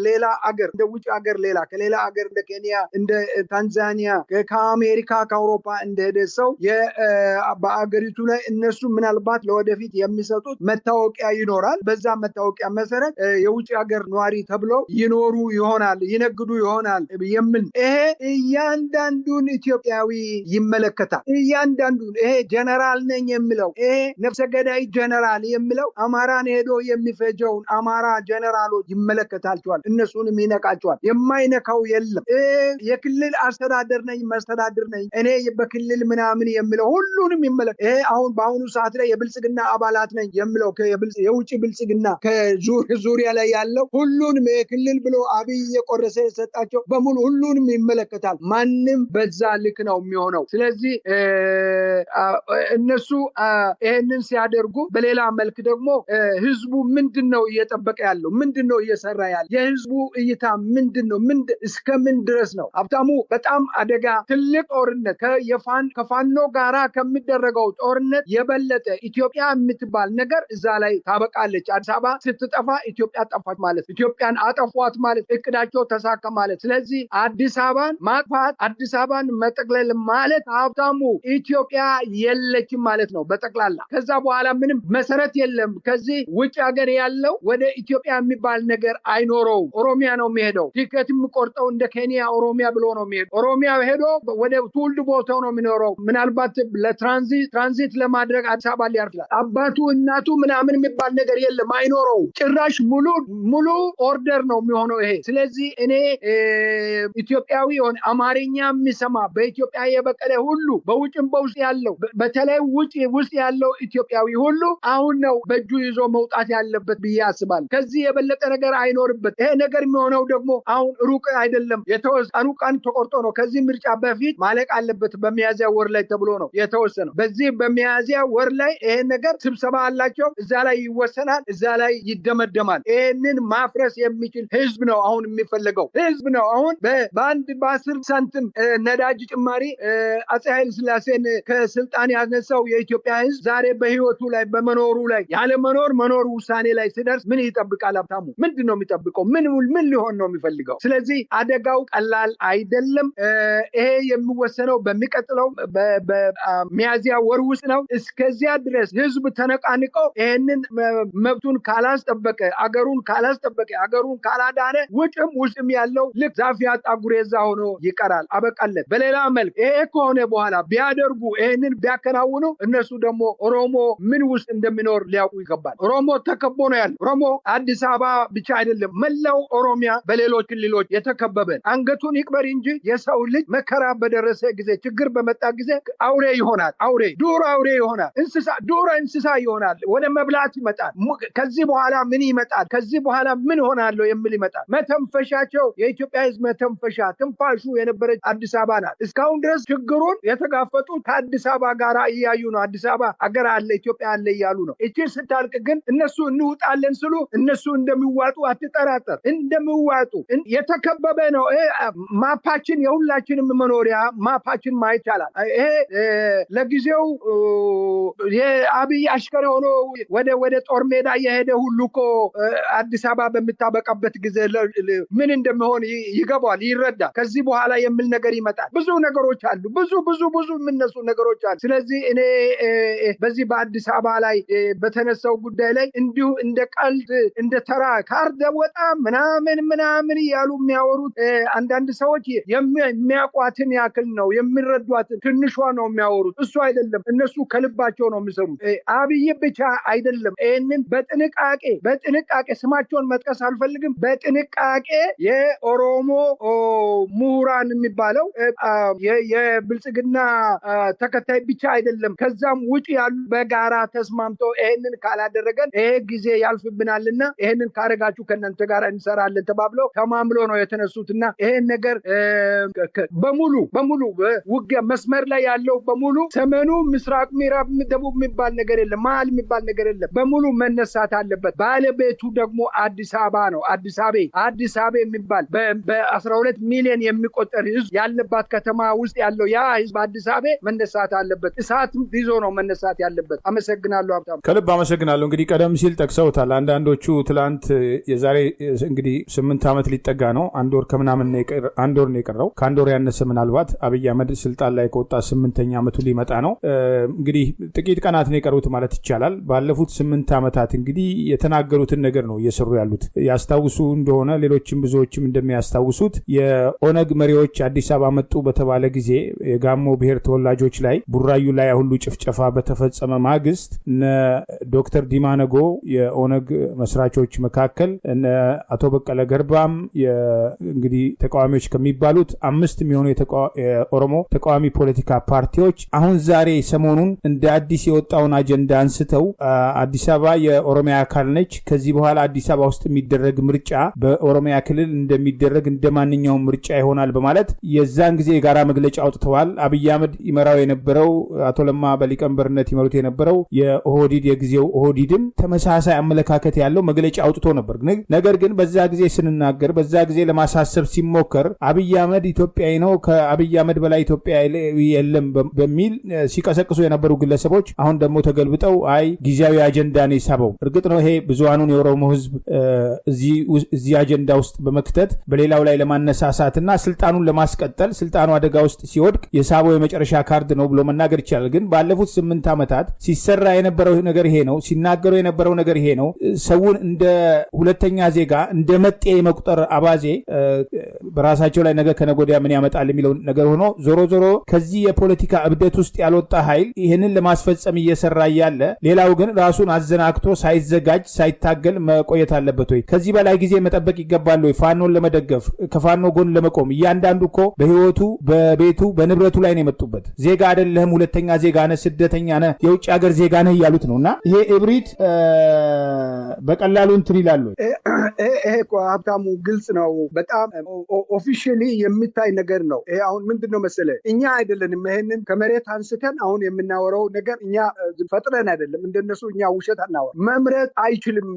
ሌላ አገር እንደ ውጭ አገር ሌላ ከሌላ አገር እንደ ኬንያ እንደ ታንዛኒያ ከአሜሪካ ከአውሮፓ እንደሄደ ሰው በአገሪቱ ላይ እነሱ ምናልባት ለወደፊት የሚሰጡት መታወቂያ ይኖራል። በዛ በዛ መታወቂያ መሰረት የውጭ ሀገር ነዋሪ ተብለው ይኖሩ ይሆናል፣ ይነግዱ ይሆናል የሚል ይሄ እያንዳንዱን ኢትዮጵያዊ ይመለከታል። እያንዳንዱን ይሄ ጀነራል ነኝ የሚለው ይሄ ነፍሰ ገዳይ ጀነራል የሚለው አማራን ሄዶ የሚፈጀውን አማራ ጀነራሎች ይመለከታቸዋል፣ እነሱንም ይነቃቸዋል። የማይነካው የለም። የክልል አስተዳደር ነኝ መስተዳድር ነኝ እኔ በክልል ምናምን የሚለው ሁሉንም ይመለከታል። ይሄ አሁን በአሁኑ ሰዓት ላይ የብልጽግና አባላት ነኝ የሚለው የውጭ ብልጽግና ከዙሪያ ላይ ያለው ሁሉንም የክልል ብሎ አብይ የቆረሰ የሰጣቸው በሙሉ ሁሉንም ይመለከታል። ማንም በዛ ልክ ነው የሚሆነው። ስለዚህ እነሱ ይሄንን ሲያደርጉ በሌላ መልክ ደግሞ ህዝቡ ምንድነው እየጠበቀ ያለው? ምንድነው እየሰራ ያለው? የህዝቡ እይታ ምንድነው? እስከምን ድረስ ነው? ሀብታሙ በጣም አደጋ ትልቅ ጦርነት ከፋኖ ጋራ ከሚደረገው ጦርነት የበለጠ ኢትዮጵያ የምትባል ነገር እዛ ላይ ታበቃለች። አዲስ አበባ ስትጠፋ ኢትዮጵያ ጠፋች ማለት፣ ኢትዮጵያን አጠፏት ማለት፣ እቅዳቸው ተሳካ ማለት። ስለዚህ አዲስ አበባን ማጥፋት፣ አዲስ አበባን መጠቅለል ማለት ሀብታሙ ኢትዮጵያ የለችም ማለት ነው በጠቅላላ። ከዛ በኋላ ምንም መሰረት የለም። ከዚህ ውጭ ሀገር ያለው ወደ ኢትዮጵያ የሚባል ነገር አይኖረውም። ኦሮሚያ ነው የሚሄደው። ቲኬት የሚቆርጠው እንደ ኬንያ ኦሮሚያ ብሎ ነው የሚሄደው። ኦሮሚያ ሄዶ ወደ ትውልድ ቦታው ነው የሚኖረው። ምናልባት ለትራንዚት ለማድረግ አዲስ አበባ ሊያርፍ ይችላል። አባቱ እናቱ ምናምን የሚባል ነገር የለም፣ አይኖረውም። ጭራሽ ሙሉ ኦርደር ነው የሚሆነው ይሄ። ስለዚህ እኔ ኢትዮጵያዊ ሆነ አማርኛ የሚሰማ በኢትዮጵያ የበቀለ ሁሉ በውጭም በውስጥ ያለው በተለይ ውስጥ ያለው ኢትዮጵያዊ ሁሉ አሁን ነው በእጁ ይዞ መውጣት ያለበት ብዬ አስባለሁ። ከዚህ የበለጠ ነገር አይኖርበት። ይሄ ነገር የሚሆነው ደግሞ አሁን ሩቅ አይደለም። የተወሰኑ ቀን ተቆርጦ ነው። ከዚህ ምርጫ በፊት ማለቅ አለበት በሚያዚያ ወር ላይ ተብሎ ነው የተወሰነው። በዚህ በሚያዚያ ወር ላይ ይሄ ነገር ስብሰባ አላቸው። እዛ ላይ ይወሰናል፣ እዛ ላይ ይደመደማል። ይሄንን ማፍረስ የሚችል ህዝብ ነው አሁን የሚፈልገው። ህዝብ ነው አሁን በ10 ሳንቲም ነዳጅ ጭማሪ አፄ ኃይለ ሥላሴን ከስልጣን ያነሳው የኢትዮጵያ ህዝብ ዛሬ በህይወቱ ላይ በመኖሩ ላይ ያለ መኖር ውሳኔ ላይ ሲደርስ ምን ይጠብቃል? ሀብታሙ ምንድን ነው የሚጠብቀው? ምን ሊሆን ነው የሚፈልገው? ስለዚህ አደጋው ቀላል አይደለም። ይሄ የሚወሰነው በሚቀጥለው በሚያዚያ ወር ውስጥ ነው። እስከዚያ ድረስ ህዝብ ተነቃንቀው ይሄንን መብቱን ካላስጠበቀ፣ አገሩን ካላዳነ ውጭም ያለው ልክ ዛፍ ያጣ ጉሬዛ ሆኖ ይቀራል። አበቃለት። በሌላ መልክ ይሄ ከሆነ በኋላ ቢያደርጉ ይሄንን ቢያከናውኑ እነሱ ደግሞ ኦሮሞ ምን ውስጥ እንደሚኖር ሊያውቁ ይገባል። ኦሮሞ ተከቦ ነው ያለው። ኦሮሞ አዲስ አበባ ብቻ አይደለም፣ መላው ኦሮሚያ በሌሎች ክልሎች የተከበበ። አንገቱን ይቅበር እንጂ የሰው ልጅ መከራ በደረሰ ጊዜ፣ ችግር በመጣ ጊዜ አውሬ ይሆናል። ዱር አውሬ ይሆናል። እንስሳ ይሆናል። ወደ መብላት ይመጣል። ከዚህ በኋላ ምን ይመጣል? ከዚህ በኋላ ምን ሆናለሁ የሚል ይመጣል። መተንፈሻቸው የኢትዮጵያ ህዝብ መተንፈሻ ትንፋሹ የነበረች አዲስ አበባ ናት። እስካሁን ድረስ ችግሩን የተጋፈጡት ከአዲስ አበባ ጋር እያዩ ነው። አዲስ አበባ አገር አለ፣ ኢትዮጵያ አለ እያሉ ነው። እቺ ስታልቅ ግን እነሱ እንውጣለን ስሉ እነሱ እንደሚዋጡ አትጠራጠር። እንደሚዋጡ የተከበበ ነው። ማፓችን የሁላችንም መኖሪያ ማፓችን ማየት ይቻላል። ይሄ ለጊዜው የአብይ አሽከር ሆኖ ወደ ጦር ሜዳ የሄደ ሁሉ እኮ አዲስ አበባ በምታበቃበት ጊዜ ምን እንደሚሆን ይገባዋል፣ ይረዳል። ከዚህ በኋላ የሚል ነገር ይመጣል። ብዙ ነገሮች አሉ። ብዙ የምነሱ ነገሮች አሉ። ስለዚህ እኔ በዚህ በአዲስ አበባ ላይ በተነሳው ጉዳይ ላይ እንዲሁ እንደ ቀልድ እንደ ተራ ካርደ ወጣ ምናምን እያሉ የሚያወሩት አንዳንድ ሰዎች የሚያውቋትን ያክል ነው፣ የሚረዷትን ትንሿ ነው የሚያወሩት። እሱ አይደለም። እነሱ ከልባቸው ነው የሚሰሩት። አብይ ብቻ አይደለም። ይህንን በጥንቃቄ ስማቸውን መጥቀስ አልፈልግም። በጥንቃቄ የኦሮሞ ምሁራን የሚባለው የብልጽግና ተከታይ ብቻ አይደለም፣ ከዛም ውጭ ያሉ በጋራ ተስማምተው ይህንን ካላደረገን ይሄ ጊዜ ያልፍብናልና ይህንን ካረጋችሁ ከእናንተ ጋር እንሰራለን ተባብለው ተማምሎ ነው የተነሱትና ይሄን ነገር በሙሉ ውጊያ መስመር ላይ ያለው በሙሉ ሰሜኑ፣ ምስራቅ፣ ምዕራብ፣ ደቡብ የሚባል ነገር የለም፣ መሀል የሚባል ነገር የለም። በሙሉ መነሳት አለበት። ባለቤቱ ደግሞ አዲስ አበባ ነው። አዲስ አበባ የሚባል በ12 ሚሊዮን የሚቆጠር ህዝብ ያለባት ከተማ ውስጥ ያለው ያ ህዝብ አዲስ አበባ መነሳት አለበት። እሳት ይዞ ነው መነሳት ያለበት። አመሰግናለሁ ሀብታሙ።
ከልብ አመሰግናለሁ። እንግዲህ ቀደም ሲል ጠቅሰውታል አንዳንዶቹ። ትላንት የዛሬ እንግዲህ 8 ዓመት ሊጠጋ ነው። አንድ ወር ነው የቀረው። ከአንድ ወር ያነሰ ምናልባት አብይ አህመድ ስልጣን ላይ ከወጣ 8ኛ ዓመቱ ሊመጣ ነው። እንግዲህ ጥቂት ቀናት ነው የቀሩት ማለት ይቻላል። ባለፉት 8 ዓመታት እንግዲህ የተናገሩትን ነገር ነው እየሰሩ ያሉት። ያስታውሱ እንደሆነ ሌሎችም ብዙዎችም እንደሚያስታውሱት የኦነግ መሪዎች አዲስ አበባ መጡ በተባለ ጊዜ የጋሞ ብሔር ተወላጆች ላይ ቡራዩ ላይ ሁሉ ጭፍጨፋ በተፈጸመ ማግስት ዶክተር ዲማ ነጎ የኦነግ መስራቾች መካከል አቶ በቀለ ገርባም እንግዲህ ተቃዋሚዎች ከሚባሉት 5 የሚሆኑ የኦሮሞ ተቃዋሚ ፖለቲካ ፓርቲዎች አሁን ዛሬ ሰሞኑን እንደ አዲስ የወጣውን አጀንዳ አንስተው አዲስ አበባ የኦሮሚያ አካል ነች፣ ከዚህ በኋላ አዲስ አበባ ውስጥ የሚደረግ ምርጫ በኦሮሚያ ክልል እንደሚደረግ እንደማንኛውም ምርጫ ይሆናል በማለት የዛን ጊዜ የጋራ መግለጫ አውጥተዋል። አብይ አህመድ ይመራው የነበረው አቶ ለማ በሊቀመንበርነት ይመሩት የነበረው የኦህዲድ የጊዜው ኦህዲድም ተመሳሳይ አመለካከት ያለው መግለጫ አውጥቶ ነበር። ነገር ግን በዛ ጊዜ ስንናገር በዛ ጊዜ ለማሳሰብ ሲሞከር አብይ አህመድ ኢትዮጵያዊ ነው፣ ከአብይ አህመድ በላይ ኢትዮጵያ የለም በሚል ሲቀሰቅሱ የነበሩ ግለሰቦች አሁን ደግሞ ተገልብጠው አይ ጊዜያዊ አጀንዳ ነው የሳበው። እርግጥ ነው ይሄ ብዙሃኑን የኦሮሞ ህዝብ እዚህ አጀንዳ ውስጥ በመክተት በሌላው ላይ ለማነሳሳትና ስልጣኑን ለማስቀጠል ስልጣኑ አደጋ ውስጥ ሲወድቅ የሳበው የመጨረሻ ካርድ ነው ብሎ መናገር ይቻላል። ግን ባለፉት 8 ዓመታት ሲሰራ የነበረው ነገር ይሄ ነው፣ ሲናገሩ የነበረው ነገር ይሄ ነው። ሰውን እንደ ሁለተኛ ዜጋ እንደ መጤ መቁጠር አባዜ በራሳቸው ላይ ነገ ከነጎዲያ ምን ያመጣል የሚለው ነገር ሆኖ ዞሮ ዞሮ ከዚህ የፖለቲካ እብደት ውስጥ ያልወጣ ኃይል ይህንን ለማስፈጸም እየሰራ ያለ ሌላው ግን ራሱን አዘናክቶ ሳይዘጋጅ ሳይታገል መቆየት አለበት ወይ? ከዚህ በላይ ጊዜ መጠበቅ ይገባል ወይ? ፋኖን ለመደገፍ ከፋኖ ጎን ለመቆም እያንዳንዱ እኮ በህይወቱ በቤቱ በንብረቱ ላይ ነው የመጡበት። ዜጋ አይደለህም፣ ሁለተኛ ዜጋ ነህ፣ ስደተኛ ነህ፣ የውጭ ሀገር ዜጋ ነህ እያሉት ነውና ይሄ እብሪት በቀላሉ እንትን ይላሉ።
ይሄ እኮ ሀብታሙ ግልጽ ነው። በጣም ኦፊሻሊ የሚታይ ነገር ነው። ይሄ አሁን ምንድነው መሰለህ እኛ አይደለንም ይሄንን ከመሬት አንስተን አሁን የምናወራው ነገር እኛ ፈጥረን አይደለም። እንደነሱ እኛ ውሸት አናወራ። መምረጥ አይችልም።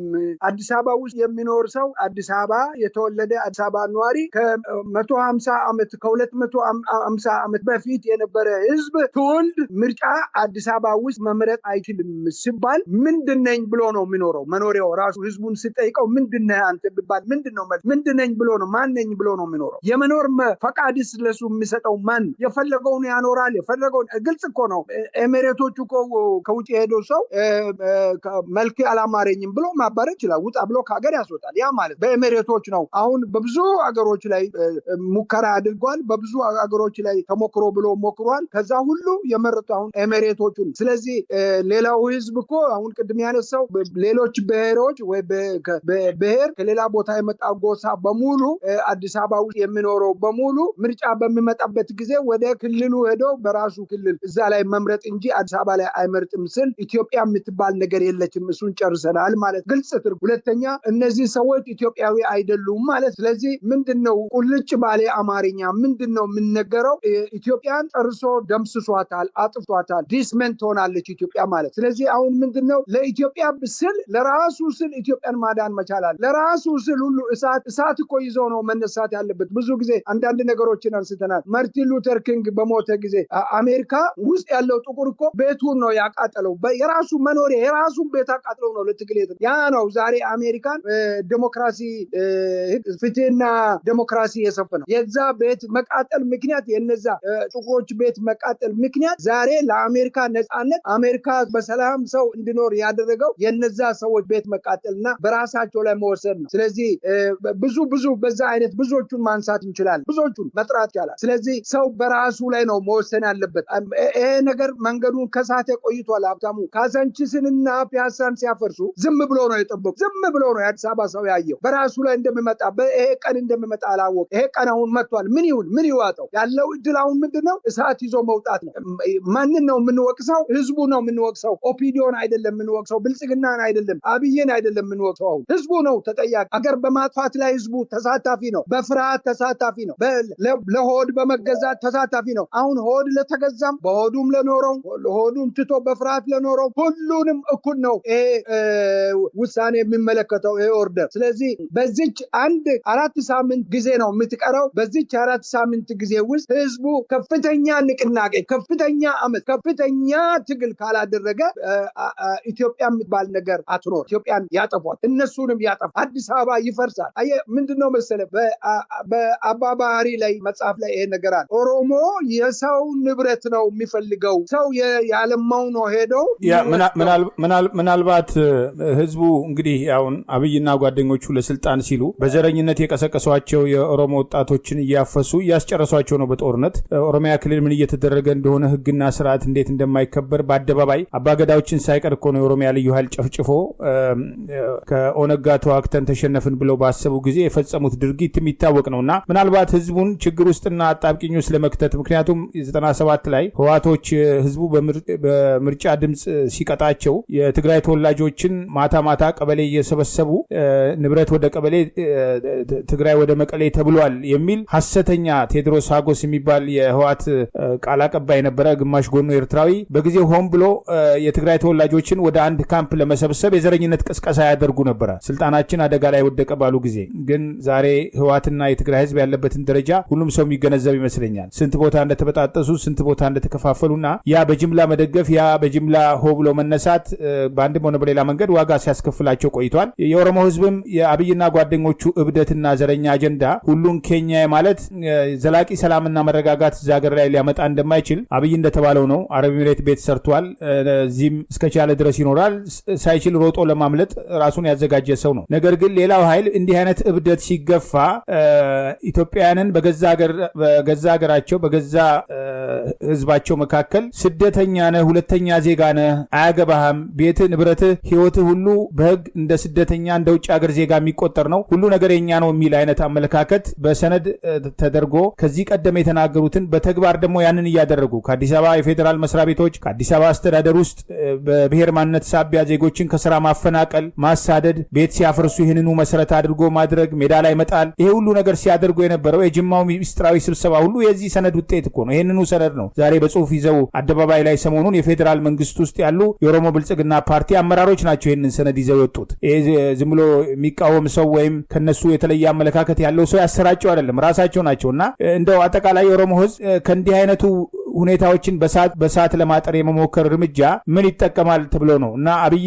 አዲስ አበባ ውስጥ የሚኖር ሰው አዲስ አበባ የተወለደ አዲስ አበባ ነዋሪ ከ150 ዓመት ከ250 ዓመት በፊት የነበረ ህዝብ ትውልድ ምርጫ አዲስ አበባ ውስጥ መምረጥ አይችልም ሲባል ምንድነኝ ብሎ ነው የሚኖረው። መኖሪያው ራሱ ህዝቡን ሲጠይቀው ምንድነህ አንተ ቢባል ምንድነው ምንድነኝ ብሎ ነው ማንነኝ ብሎ ነው የሚኖረው። የመኖር ፈቃድስ ለሱ የሚሰጠው ማን? የፈለገውን ያኖራል። የፈለገውን ግልጽ እኮ ነው። ኤሚሬቶቹ እኮ ከውጭ ሄዶ ሰው መልክ አላማረኝም ብሎ ማባረር ይችላል። ውጣ ብሎ ከሀገር ያስወጣል። ያ ማለት በኤሚሬቶች ነው። አሁን በብዙ ሀገሮች ላይ ሙከራ አድርጓል። በብዙ ሀገሮች ላይ ተሞክሮ ብሎ ሞክሯል። ከዛ ሁሉ የመረጡ አሁን ኤሚሬቶቹን። ስለዚህ ሌላው ህዝብ እኮ አሁን ቅድም ያነሳው ሌሎች ብሔሮች ወይ ብሔር ከሌላ ቦታ የመጣ ጎሳ በሙሉ አዲስ አበባ ውስጥ የሚኖረው በሙሉ ምርጫ በሚመጣበት ጊዜ ወደ ክልሉ ሄዶ በራሱ ክልል እዛ ላይ መምረጥ እንጂ አዲስ አበባ ላይ አይመርጥም ስል ኢትዮጵያ የምትባል ነገር የለችም። እሱን ጨርሰናል ማለት ግልጽ ትርጉም። ሁለተኛ እነዚህ ሰዎች ኢትዮጵያዊ አይደሉም ማለት። ስለዚህ ምንድነው ቁልጭ ባለ አማርኛ ምንድነው የምንነገረው? ኢትዮጵያን ጨርሶ ደምስሷታል፣ አጥፍቷታል። ዲስመንት ሆናለች ኢትዮጵያ ማለት። ስለዚህ አሁን ምንድነው ለኢትዮጵያ ስል ለራሱ ስል ኢትዮጵያን ማዳን መቻላል። ለራሱ ስል ሁሉ እሳት እኮ ይዞ ነው መነሳት ያለበት። ብዙ ጊዜ አንዳንድ ነገሮችን አንስተናል። ማርቲን ሉተር ኪንግ በሞተ ጊዜ አሜሪካ ውስጥ ያለው ጥቁር እኮ ቤቱን ነው ያቃጠለው። የራሱ መኖሪያ የራሱን ቤት አቃጥለው ነው ለትግል ያ ነው ዛሬ አሜሪካን ዲሞክራሲ ፍትህና ዲሞክራሲ የሰፈነው። የዛ ቤት መቃጠል ምክንያት የነዛ ጥቁሮች ቤት መቃጠል ምክንያት ዛሬ ለአሜሪካ ነጻነት አሜሪካ በሰላም ሰው እንዲኖር ያደረገው የነዛ ሰዎች ቤት መቃጠልና በራሳቸው ላይ መወሰን ነው። ስለዚህ ብዙ በዛ አይነት ብዙዎቹን ማንሳት እንችላለን። ብዙዎቹን መጥራት ይቻላል። ስለዚህ ሰው በራሱ ላይ ነው መወሰን ያለበት። ይሄ ነገር መንገዱን ከሳተ ቆይቷል። ሀብታሙ ካዛንቺስንና ፒያሳን ሲያፈርሱ ዝም ብሎ ነው የጠበቁ። ዝም ብሎ ነው የአዲስ አበባ ሰው ያየው። በራሱ ላይ እንደሚመጣ ይሄ ቀን እንደሚመጣ አላወቀ። ይሄ ቀን አሁን መጥቷል። ምን ይሁን ምን ይዋጠው? ያለው እድል አሁን ምንድነው? እሳት ይዞ መውጣት ነው። ማንን ነው የምንወቅሰው? ህዝቡ ነው የምንወቅሰው። ኦፒዲዮን አይደለም የምንወቅሰው። ብልጽግናን አይደለም፣ አብይን አይደለም የምንወቅሰው። አሁን ህዝቡ ነው ተጠያቂ። አገር በማጥፋት ላይ ህዝቡ ተሳታፊ ነው። በፍርሃት ተሳታፊ ነው። ለሆድ በመገዛት ተሳታፊ ነው። አሁን ሆድ ለተገዛም በሆዱም ለኖረው ሆዱን ትቶ በፍርሃት ለኖረው ሁሉንም እኩል ነው ይሄ ውሳኔ የሚመለከተው ይሄ ኦርደር። ስለዚህ በዚች 4 ሳምንት ጊዜ ነው የምትቀረው። በዚች 4 ሳምንት ጊዜ ውስጥ ህዝቡ ከፍተኛ ንቅናቄ፣ ከፍተኛ አመት፣ ከፍተኛ ትግል ካላደረገ ኢትዮጵያ የምትባል ነገር አትኖር። ኢትዮጵያን ያጠፏል፣ እነሱንም ያጠፋል። አዲስ አበባ ይፈርሳል። ምንድነው መሰለህ በአባባሪ ላይ መጽሐፍ ላይ ይሄ ነገር አለ። ኦሮሞ የሰው ንብረት ነው የሚፈልገው። ሰው ያለማው ነው ሄደው
ምናልባት ህዝቡ እንግዲህ አሁን አብይና ጓደኞቹ ለስልጣን ሲሉ በዘረኝነት የቀሰቀሷቸው የኦሮሞ ወጣቶችን እያፈሱ እያስጨረሷቸው ነው በጦርነት። ኦሮሚያ ክልል ምን እየተደረገ እንደሆነ ህግና ስርዓት እንዴት እንደማይከበር በአደባባይ አባገዳዎችን ሳይቀር እኮ ነው የኦሮሚያ ልዩ ኃይል ጨፍጭፎ ከኦነግ ጋር ተዋግተን ተሸነፍን ብለው ባሰቡ ጊዜ የፈጸሙት ድርጊት የሚታወቅ ነውና ምናልባት ህዝቡን ችግር ውስጥና አጣብቂኝ ውስጥ ለመክተት ምክንያቱም 97 ላይ ህዋቶች ህዝቡ በምርጫ ድምጽ ሲቀጣቸው የትግራይ ተወላጆችን ማታ ማታ ቀበሌ እየሰበሰቡ ንብረት ወደ ቀበሌ ትግራይ ወደ መቀሌ ተብሏል የሚል ሐሰተኛ ቴድሮስ ሀጎስ የሚባል የህዋት ቃል አቀባይ ነበረ፣ ግማሽ ጎኑ ኤርትራዊ። በጊዜው ሆን ብሎ የትግራይ ተወላጆችን ወደ አንድ ካምፕ ለመሰብሰብ የዘረኝነት ቅስቀሳ ያደርጉ ነበረ ስልጣናችን አደጋ ላይ ወደቀ ባሉ ጊዜ። ግን ዛሬ ህዋትና የትግራይ ህዝብ ያለበትን ደረጃ ሁሉም ሰው የሚገነዘብ ይመስለኛል። ስንት ቦታ እንደተበጣጠሱ፣ ስንት ቦታ እንደተከፋፈሉና ያ በጅምላ መደገፍ፣ ያ በጅምላ ሆ ብሎ መነሳት በአንድም ሆነ በሌላ መንገድ ዋጋ ሲያስከፍላቸው ቆይቷል። የኦሮሞ ህዝብም የአብይና ጓደኞቹ እብደትና ዘረኛ አጀንዳ ሁሉን ኬኛ ማለት ዘላቂ ሰላምና መረጋጋት እዛ ሀገር ላይ ሊያመጣ እንደማይችል አብይ እንደተባለው ነው። አረብ ኤሚሬት ቤት ሰርቷል። እዚህም እስከቻለ ድረስ ይኖራል። ሳይችል ሮጦ ለማምለጥ ራሱን ያዘጋጀ ሰው ነው። ነገር ግን ሌላው ኃይል እንዲህ አይነት እብደት ሲገፋ ኢትዮጵያውያንን በገዛ ሀገራቸው በገዛ ህዝባቸው መካከል ስደተኛ ነህ፣ ሁለተኛ ዜጋ ነህ፣ አያገባህም፣ ቤትህ፣ ንብረትህ፣ ህይወትህ ሁሉ በህግ እንደ ስደተኛ እንደ ውጭ ሀገር ዜጋ የሚቆጠር ነው፣ ሁሉ ነገር የኛ ነው የሚል አይነት አመለካከት በሰነድ ተደርጎ ከዚህ ቀደም የተናገሩትን በተግባር ደግሞ ያንን እያደረጉ ከአዲስ አበባ የፌዴራል መስሪያ ቤቶች ከአዲስ አበባ አስተዳደር ውስጥ በብሔር ማንነት ሳቢያ ዜጎችን ከስራ ማፈናቀል፣ ማሳደድ፣ ቤት ሲያፈርሱ ይህንኑ መሰረት አድርጎ ማድረግ፣ ሜዳ ላይ መጣል፣ ይሄ ሁሉ ነገር ሲያደርጉ የነበረው የጅማው ሚስጥራዊ ስብሰባ ሁሉ የዚህ ሰነድ ውጤት እኮ ነው። ይህንኑ ሰነድ ነው ዛሬ በጽሁፍ ይዘው አደባባይ ላይ ሰሞኑን የፌዴራል መንግስት ውስጥ ያሉ የኦሮሞ ብልጽግና ፓርቲ አመራሮች ናቸው ይህንን ሰነድ ይዘው የወጡት። ይሄ ዝም ብሎ የሚቃወም ሰው ወይም ከነሱ የተለየ አመለካከት ያለው ሰው ያሰራጨው አይደለም፣ ራሳቸው ናቸው። እና እንደው አጠቃላይ የኦሮሞ ህዝብ ከእንዲህ አይነቱ ሁኔታዎችን በሰዓት ለማጠር የመሞከር እርምጃ ምን ይጠቀማል ተብሎ ነው? እና አብይ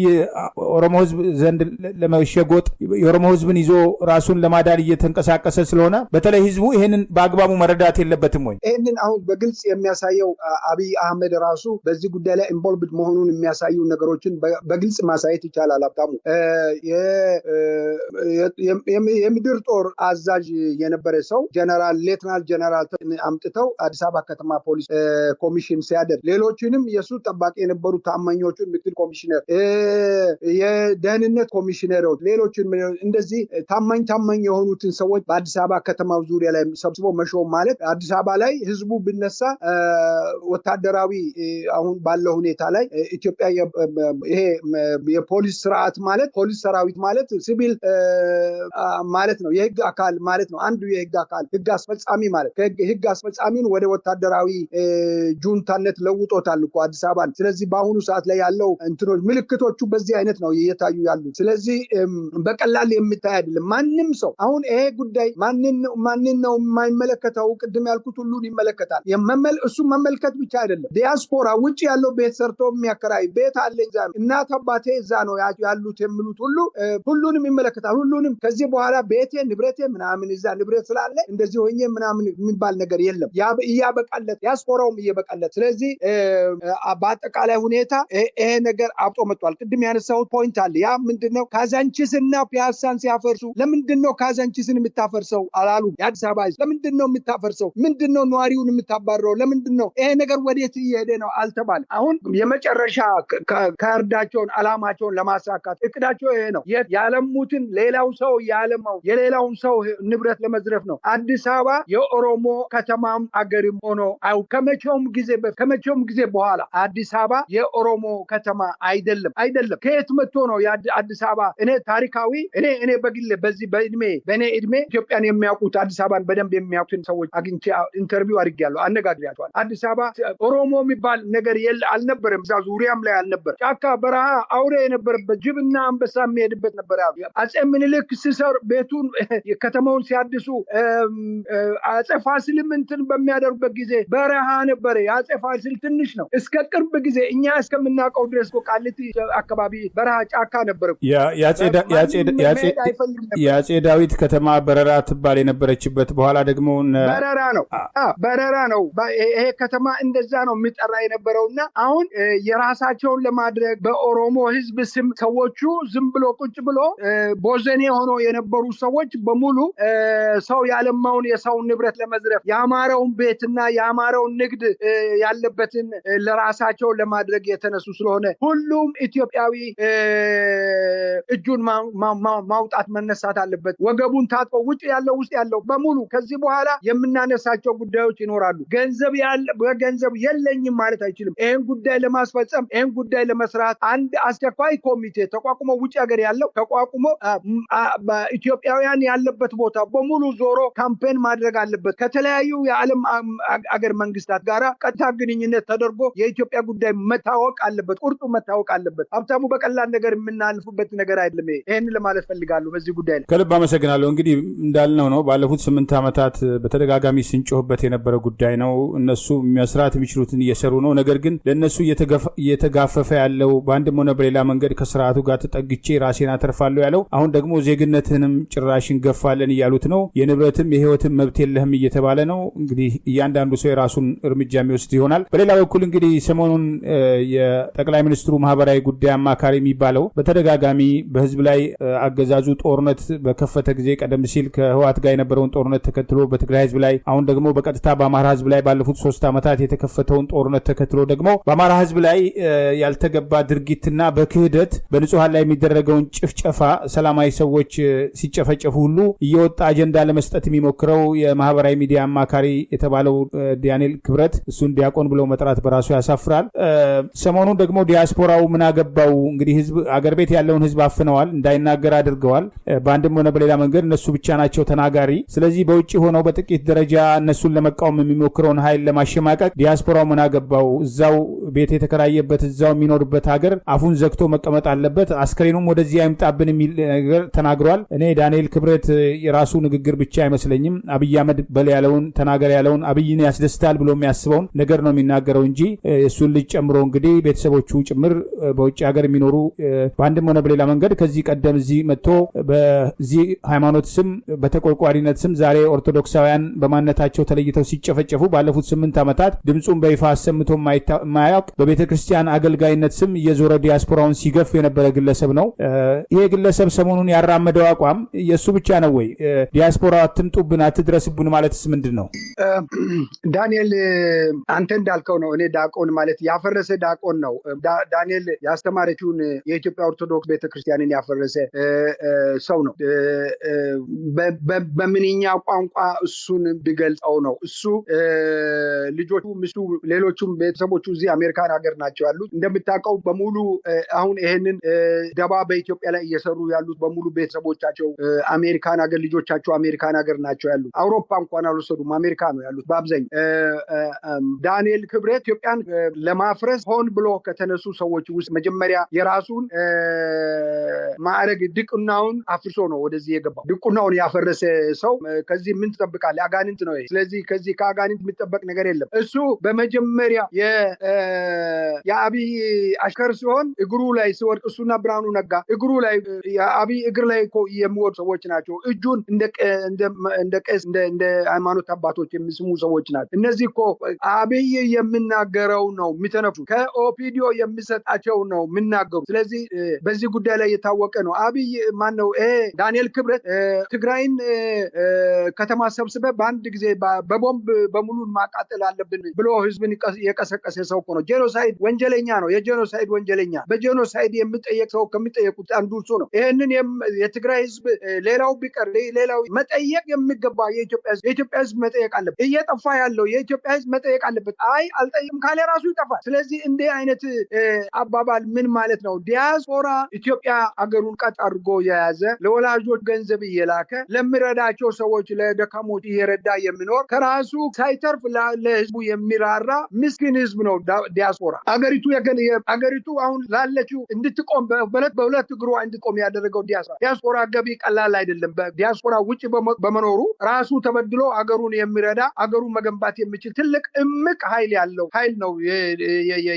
ኦሮሞ ህዝብ ዘንድ ለመሸጎጥ የኦሮሞ ህዝብን ይዞ ራሱን ለማዳን እየተንቀሳቀሰ ስለሆነ በተለይ ህዝቡ ይህንን በአግባቡ መረዳት የለበትም ወይ?
ይህንን አሁን በግልጽ የሚያሳየው አብይ አህመድ ራሱ በዚህ ጉዳይ ላይ ኢንቮልቭድ መሆኑን የሚያሳዩ ነገሮችን በግልጽ ማሳየት ይቻላል። ሀብታሙ የምድር ጦር አዛዥ የነበረ ሰው ሌትናል ጀነራል አምጥተው አዲስ አበባ ከተማ ፖሊስ ኮሚሽን ሲያደርግ ሌሎችንም የሱ ጠባቂ የነበሩ ታማኞቹን ምክትል ኮሚሽነር፣ የደህንነት ኮሚሽነሮች፣ ሌሎችን እንደዚህ ታማኝ የሆኑትን ሰዎች በአዲስ አበባ ከተማው ዙሪያ ላይ ሰብስቦ መሾም ማለት አዲስ አበባ ላይ ህዝቡ ብነሳ ወታደራዊ አሁን ባለው ሁኔታ ላይ ኢትዮጵያ ይሄ የፖሊስ ስርዓት ማለት ፖሊስ ሰራዊት ማለት ሲቪል ማለት ነው። የህግ አካል ማለት ነው። አንዱ የህግ አካል ህግ አስፈጻሚ ማለት ከህግ አስፈጻሚውን ወደ ወታደራዊ ጁንታነት ለውጦታል እኮ አዲስ አበባ። ስለዚህ በአሁኑ ሰዓት ላይ ያለው እንትኖች ምልክቶቹ በዚህ አይነት ነው እየታዩ ያሉት። ስለዚህ በቀላል የሚታይ አይደለም። ማንም ሰው አሁን ይሄ ጉዳይ ማንን ነው የማይመለከተው? ቅድም ያልኩት ሁሉን ይመለከታል። እሱ መመልከት ብቻ አይደለም። ዲያስፖራ ውጭ ያለው ቤት ሰርቶ የሚያከራይ ቤት አለኝ እዛ ነው እናት አባቴ እዛ ነው ያሉት የሚሉት ሁሉንም ይመለከታል። ሁሉንም ከዚህ በኋላ ቤቴ ንብረቴ ምናምን እዛ ንብረት ስላለ እንደዚህ ሆኜ ምናምን የሚባል ነገር የለም። እያበቃለት ዲያስፖራውም እየበቃለት። ስለዚህ በአጠቃላይ ሁኔታ ይሄ ነገር አብጦ መጥቷል። ቅድም ያነሳሁት ፖይንት አለ። ያ ምንድነው? ካዛንቺስና ፒያሳን ሲያፈርሱ ለምንድነው ካዛንቺስን የምታፈርሰው አላሉ። የአዲስ አበባ ህዝብ ለምንድነው የምታፈርሰው? ምንድነው ነዋሪውን የምታባረረው? ለምንድነው? ይሄ ነገር ወዴት እየሄደ ነው አልተባለ። አሁን የመጨረሻ ካርዳቸውን አላማቸውን ለማሳካት እቅዳቸው ይሄ ነው። ያለሙትን ሌላው ሰው ያለማው የሌላውን ሰው ንብረት ለመዝረፍ ነው። አዲስ አበባ የኦሮሞ ከተማም አገርም ሆኖ ከመቼውም ጊዜ በኋላ አዲስ አበባ የኦሮሞ ከተማ አይደለም። ከየት መጥቶ ነው አዲስ አበባ? እኔ ታሪካዊ እኔ በግሌ በእኔ እድሜ ኢትዮጵያን የሚያውቁት አዲስ አበባን በደንብ የሚያውቁትን ሰዎች አግኝቼ ኢንተርቪው አድርጌያለሁ፣ አነጋግሬያቸዋል። አዲስ አበባ ኦሮሞ የሚባል ነገር አልነበረም። እዛ ዙሪያም ላይ አልነበረም። ጫካ፣ በረሃ፣ አውሬ የነበረበት ጅብና አንበሳ የሚሄድበት ነበር። አጼ ምኒልክ ሲሰር ቤቱን ከተማውን ሲያድሱ አጼ ፋሲልም እንትን በሚያደርጉበት ጊዜ በረሃ ነበረ። የአጼ ፋሲል ትንሽ ነው። እስከ ቅርብ ጊዜ እኛ እስከምናውቀው ድረስ ቃሊቲ አካባቢ በረሃ ጫካ ነበር።
የአጼ ዳዊት ከተማ በረራ ትባል የነበረችበት በኋላ ደግሞ
በረራ ነው። ይሄ ከተማ እንደዛ ነው የሚጠራ የነበረውና አሁን የራሳቸውን ለማድረግ በኦሮሞ ህዝብ ስም ሰዎቹ ዝም ብሎ ቁጭ ብሎ ቦዘኔ ሆኖ የነበሩ ሰዎች በሙሉ ሰው ያለማውን የሰውን ንብረት ለመዝረፍ ያማረውን ቤትና ያማረውን ንግድ ያለበትን ለራሳቸው ለማድረግ የተነሱ ስለሆነ ሁሉም ኢትዮጵያዊ እጁን ማውጣት መነሳት አለበት። ወገቡን ታጥቆ ውጭ ያለው ውስጥ ያለው በሙሉ ከዚህ በኋላ የምናነሳቸው ጉዳዮች ይኖራሉ። ገንዘብ የለኝም ማለት አይችልም። ይህን ጉዳይ ለማስፈጸም ይህን ጉዳይ ለመስራት አንድ አስቸኳይ ኮሚቴ ተቋቁሞ ውጭ ሀገር ያለው ተቋቁሞ ኢትዮጵያውያን ያለበት ቦታ በሙሉ ዞሮ ካምፔን ማድረግ አለበት። ከተለያዩ የዓለም አገር መንግስታት ጋር ቀጥታ ግንኙነት ተደርጎ የኢትዮጵያ ጉዳይ መታወቅ አለበት። ቁርጡ መታወቅ አለበት። ሀብታሙ በቀላል ነገር የምናልፍበት ነገር አይደለም። ይህን ለማለት ፈልጋለሁ። በዚህ ጉዳይ ላይ
ከልብ አመሰግናለሁ። እንግዲህ እንዳልነው ነው ባለፉት 8 ዓመታት በተደጋጋሚ ስንጮህበት የነበረ ጉዳይ ነው። እነሱ መስራት የሚችሉትን እየሰሩ ነው። ነገር ግን ለእነሱ እየተጋፈፈ ያለው በአንድም ሆነ በሌላ መንገድ ከስርዓቱ ጋር ተጠግቼ ራሴን አተርፋለሁ ያለው አሁን ደግሞ ዜግነትህንም ጭራሽ እንገፋለን እያሉት ነው። የንብረትም የህይወትም መብት የለህም እየተባለ ነው። እንግዲህ እያንዳንዱ ሰው የራሱን እርምጃ የሚወስድ ይሆናል። በሌላ በኩል እንግዲህ ሰሞኑን የጠቅላይ ሚኒስትሩ ማህበራዊ ጉዳይ አማካሪ የሚባለው በተደጋጋሚ በህዝብ ላይ አገዛዙ ጦርነት በከፈተ ጊዜ ቀደም ሲል ከህወሓት ጋር የነበረውን ጦርነት ተከትሎ በትግራይ ህዝብ ላይ አሁን ደግሞ በቀጥታ በአማራ ህዝብ ላይ ባለፉት 3 ዓመታት የተከፈተውን ጦርነት ተከትሎ ደግሞ በአማራ ህዝብ ላይ ያልተገባ ድርጊትና በክህደት በንጹሃን ላይ የሚደረገውን ጭፍጨፋ ሰላማዊ ሰዎች ሲጨፈጨፉ ሁሉ እየወጣ አጀንዳ ለመስጠት የሚሞክረው የማህበራዊ ሚዲያ አማካሪ የተባለው ዳንኤል ክብረት እሱን ዲያቆን ብለው መጥራት በራሱ ያሳፍራል። ሰሞኑን ደግሞ ዲያስፖራው ምን አገባው እንግዲህ ህዝብ አገር ቤት ያለውን ህዝብ አፍነዋል፣ እንዳይናገር አድርገዋል። በአንድም ሆነ በሌላ መንገድ እነሱ ብቻ ናቸው ተናጋሪ። ስለዚህ በውጭ ሆነው በጥቂት ደረጃ እነሱን ለመቃወም የሚሞክረውን ኃይል ለማሸማቀቅ ዲያስፖራው ምን አገባው፣ እዛው ቤት የተከራየበት እዛው የሚኖርበት ሀገር አፉን ዘግቶ መቀመጥ አለበት፣ አስከሬኑም ወደዚህ አይምጣብን የሚል ነገር ተናግሯል። እኔ ዳንኤል ክብረት የራሱ ንግግር ብቻ አይመስለኝም። አብይ አህመድ በል ያለውን ተናገር ያለውን አብይን ያስደስታል ብሎ የሚያስበውን ነገር ነው የሚናገረው እንጂ እሱን ልጅ ጨምሮ እንግዲህ ቤተሰቦቹ ጭምር በውጭ ሀገር የሚኖሩ በአንድም ሆነ በሌላ መንገድ ከዚህ ቀደም እዚህ መጥቶ በዚህ ሃይማኖት ስም በተቆርቋሪነት ስም ዛሬ ኦርቶዶክሳውያን በማንነታቸው ተለይተው ሲጨፈጨፉ ባለፉት 8 ዓመታት ድምፁን በይፋ አሰምቶ የማያውቅ በቤተ ክርስቲያን አገልጋይነት ስም እየዞረ ዲያስፖራውን ሲገፍ የነበረ ግለሰብ ነው። ይሄ ግለሰብ ሰሞኑን ያራመደው አቋም የእሱ ብቻ ነው ወይ? ዲያስፖራ አትምጡብን፣ አትድረስብን ማለትስ ምንድን ነው?
ዳንኤል አንተ እንዳልከው ነው። እኔ ዳቆን ማለት ያፈረሰ ዳቆን ነው። ዳንኤል ያስተማረችውን የኢትዮጵያ ኦርቶዶክስ ቤተክርስቲያንን ያፈረሰ ሰው ነው። በምንኛ ቋንቋ እሱን ቢገልጸው ነው? እሱ ልጆቹ፣ ሚስቱ፣ ሌሎቹም ቤተሰቦቹ እዚህ አሜሪካን ሀገር ናቸው ያሉት። እንደምታውቀው በሙሉ አሁን ይሄንን ደባ በኢትዮጵያ ላይ እየሰሩ ያሉት በሙሉ ቤተሰቦቻቸው አሜሪካን ሀገር፣ ልጆቻቸው አሜሪካን ሀገር ናቸው ያሉት። አውሮፓ እንኳን አልወሰዱም፣ አሜሪካ ነው ያሉት በአብዛኛው። ዳንኤል ክብረት ኢትዮጵያን ለማፍረስ ሆን ብሎ ከተነሱ ሰዎች ውስጥ መጀመሪያ የራሱን ማዕረግ ድቁናውን አፍርሶ ነው ወደዚህ የገባው። ድቁናውን ያፈረሰ ሰው ከዚህ ምን ትጠብቃለህ? አጋንንት ነው። ስለዚህ ከዚህ ከአጋንንት የሚጠበቅ ነገር የለም። እሱ በመጀመሪያ የአብይ አሽከር ሲሆን እግሩ ላይ ሲወድቅ እሱና ብርሃኑ ነጋ እግሩ ላይ የአብይ እግር ላይ የሚወዱ ሰዎች ናቸው። እጁን እንደ ቄስ እንደ ሃይማኖት አባቶች የሚስሙ ሰዎች ናቸው። እነዚህ እኮ አብይ የሚናገረው ነው የሚተነፍሱ፣ ከኦፒዲዮ የሚሰጣቸው ነው የሚናገሩ። ስለዚህ በዚህ ጉዳይ ላይ የታወቀ ነው። አብይ ማን ነው? ዳንኤል ክብረት ትግራይን ከተማ ሰብስበ በአንድ ጊዜ በቦምብ በሙሉን ማቃጠል አለብን ብሎ ህዝብን የቀሰቀሰ ሰው እኮ ነው። ጄኖሳይድ ወንጀለኛ ነው። የጄኖሳይድ ወንጀለኛ፣ በጄኖሳይድ የሚጠየቅ ሰው ከሚጠየቁት አንዱ እሱ ነው። ይህንን የትግራይ ህዝብ ሌላው ቢቀር ሌላው መጠየቅ የሚገባ የኢትዮጵያ ህዝብ መጠየቅ አለበት። እየጠፋ ያለው የኢትዮጵያ ህዝብ መጠየቅ አለበት። አይ አልጠይቅም ካለ ራሱ ይጠፋል። ስለዚህ እንዲህ አይነት አባባል ምን ማለት ነው? ዲያስፖራ ኢትዮጵያ አገሩን ቀጥ አድርጎ የያዘ ለወላጆች ገንዘብ እየላከ ለሚረዳቸው ሰዎች ለደካሞች እየረዳ የሚኖር ከራሱ ሳይተርፍ ለህዝቡ የሚራራ ምስኪን ህዝብ ነው ዲያስፖራ አገሪቱ አሁን ላለችው እንድትቆም በሁለት እግሯ እንድትቆም ያደረገው ዲያስፖራ ገቢ ቀላል አይደለም። ዲያስፖራ ውጭ በመኖሩ ራሱ ተበድሎ አገሩን የሚረዳ አገሩን መገንባት የሚችል ትልቅ እምቅ ኃይል ያለው ኃይል ነው።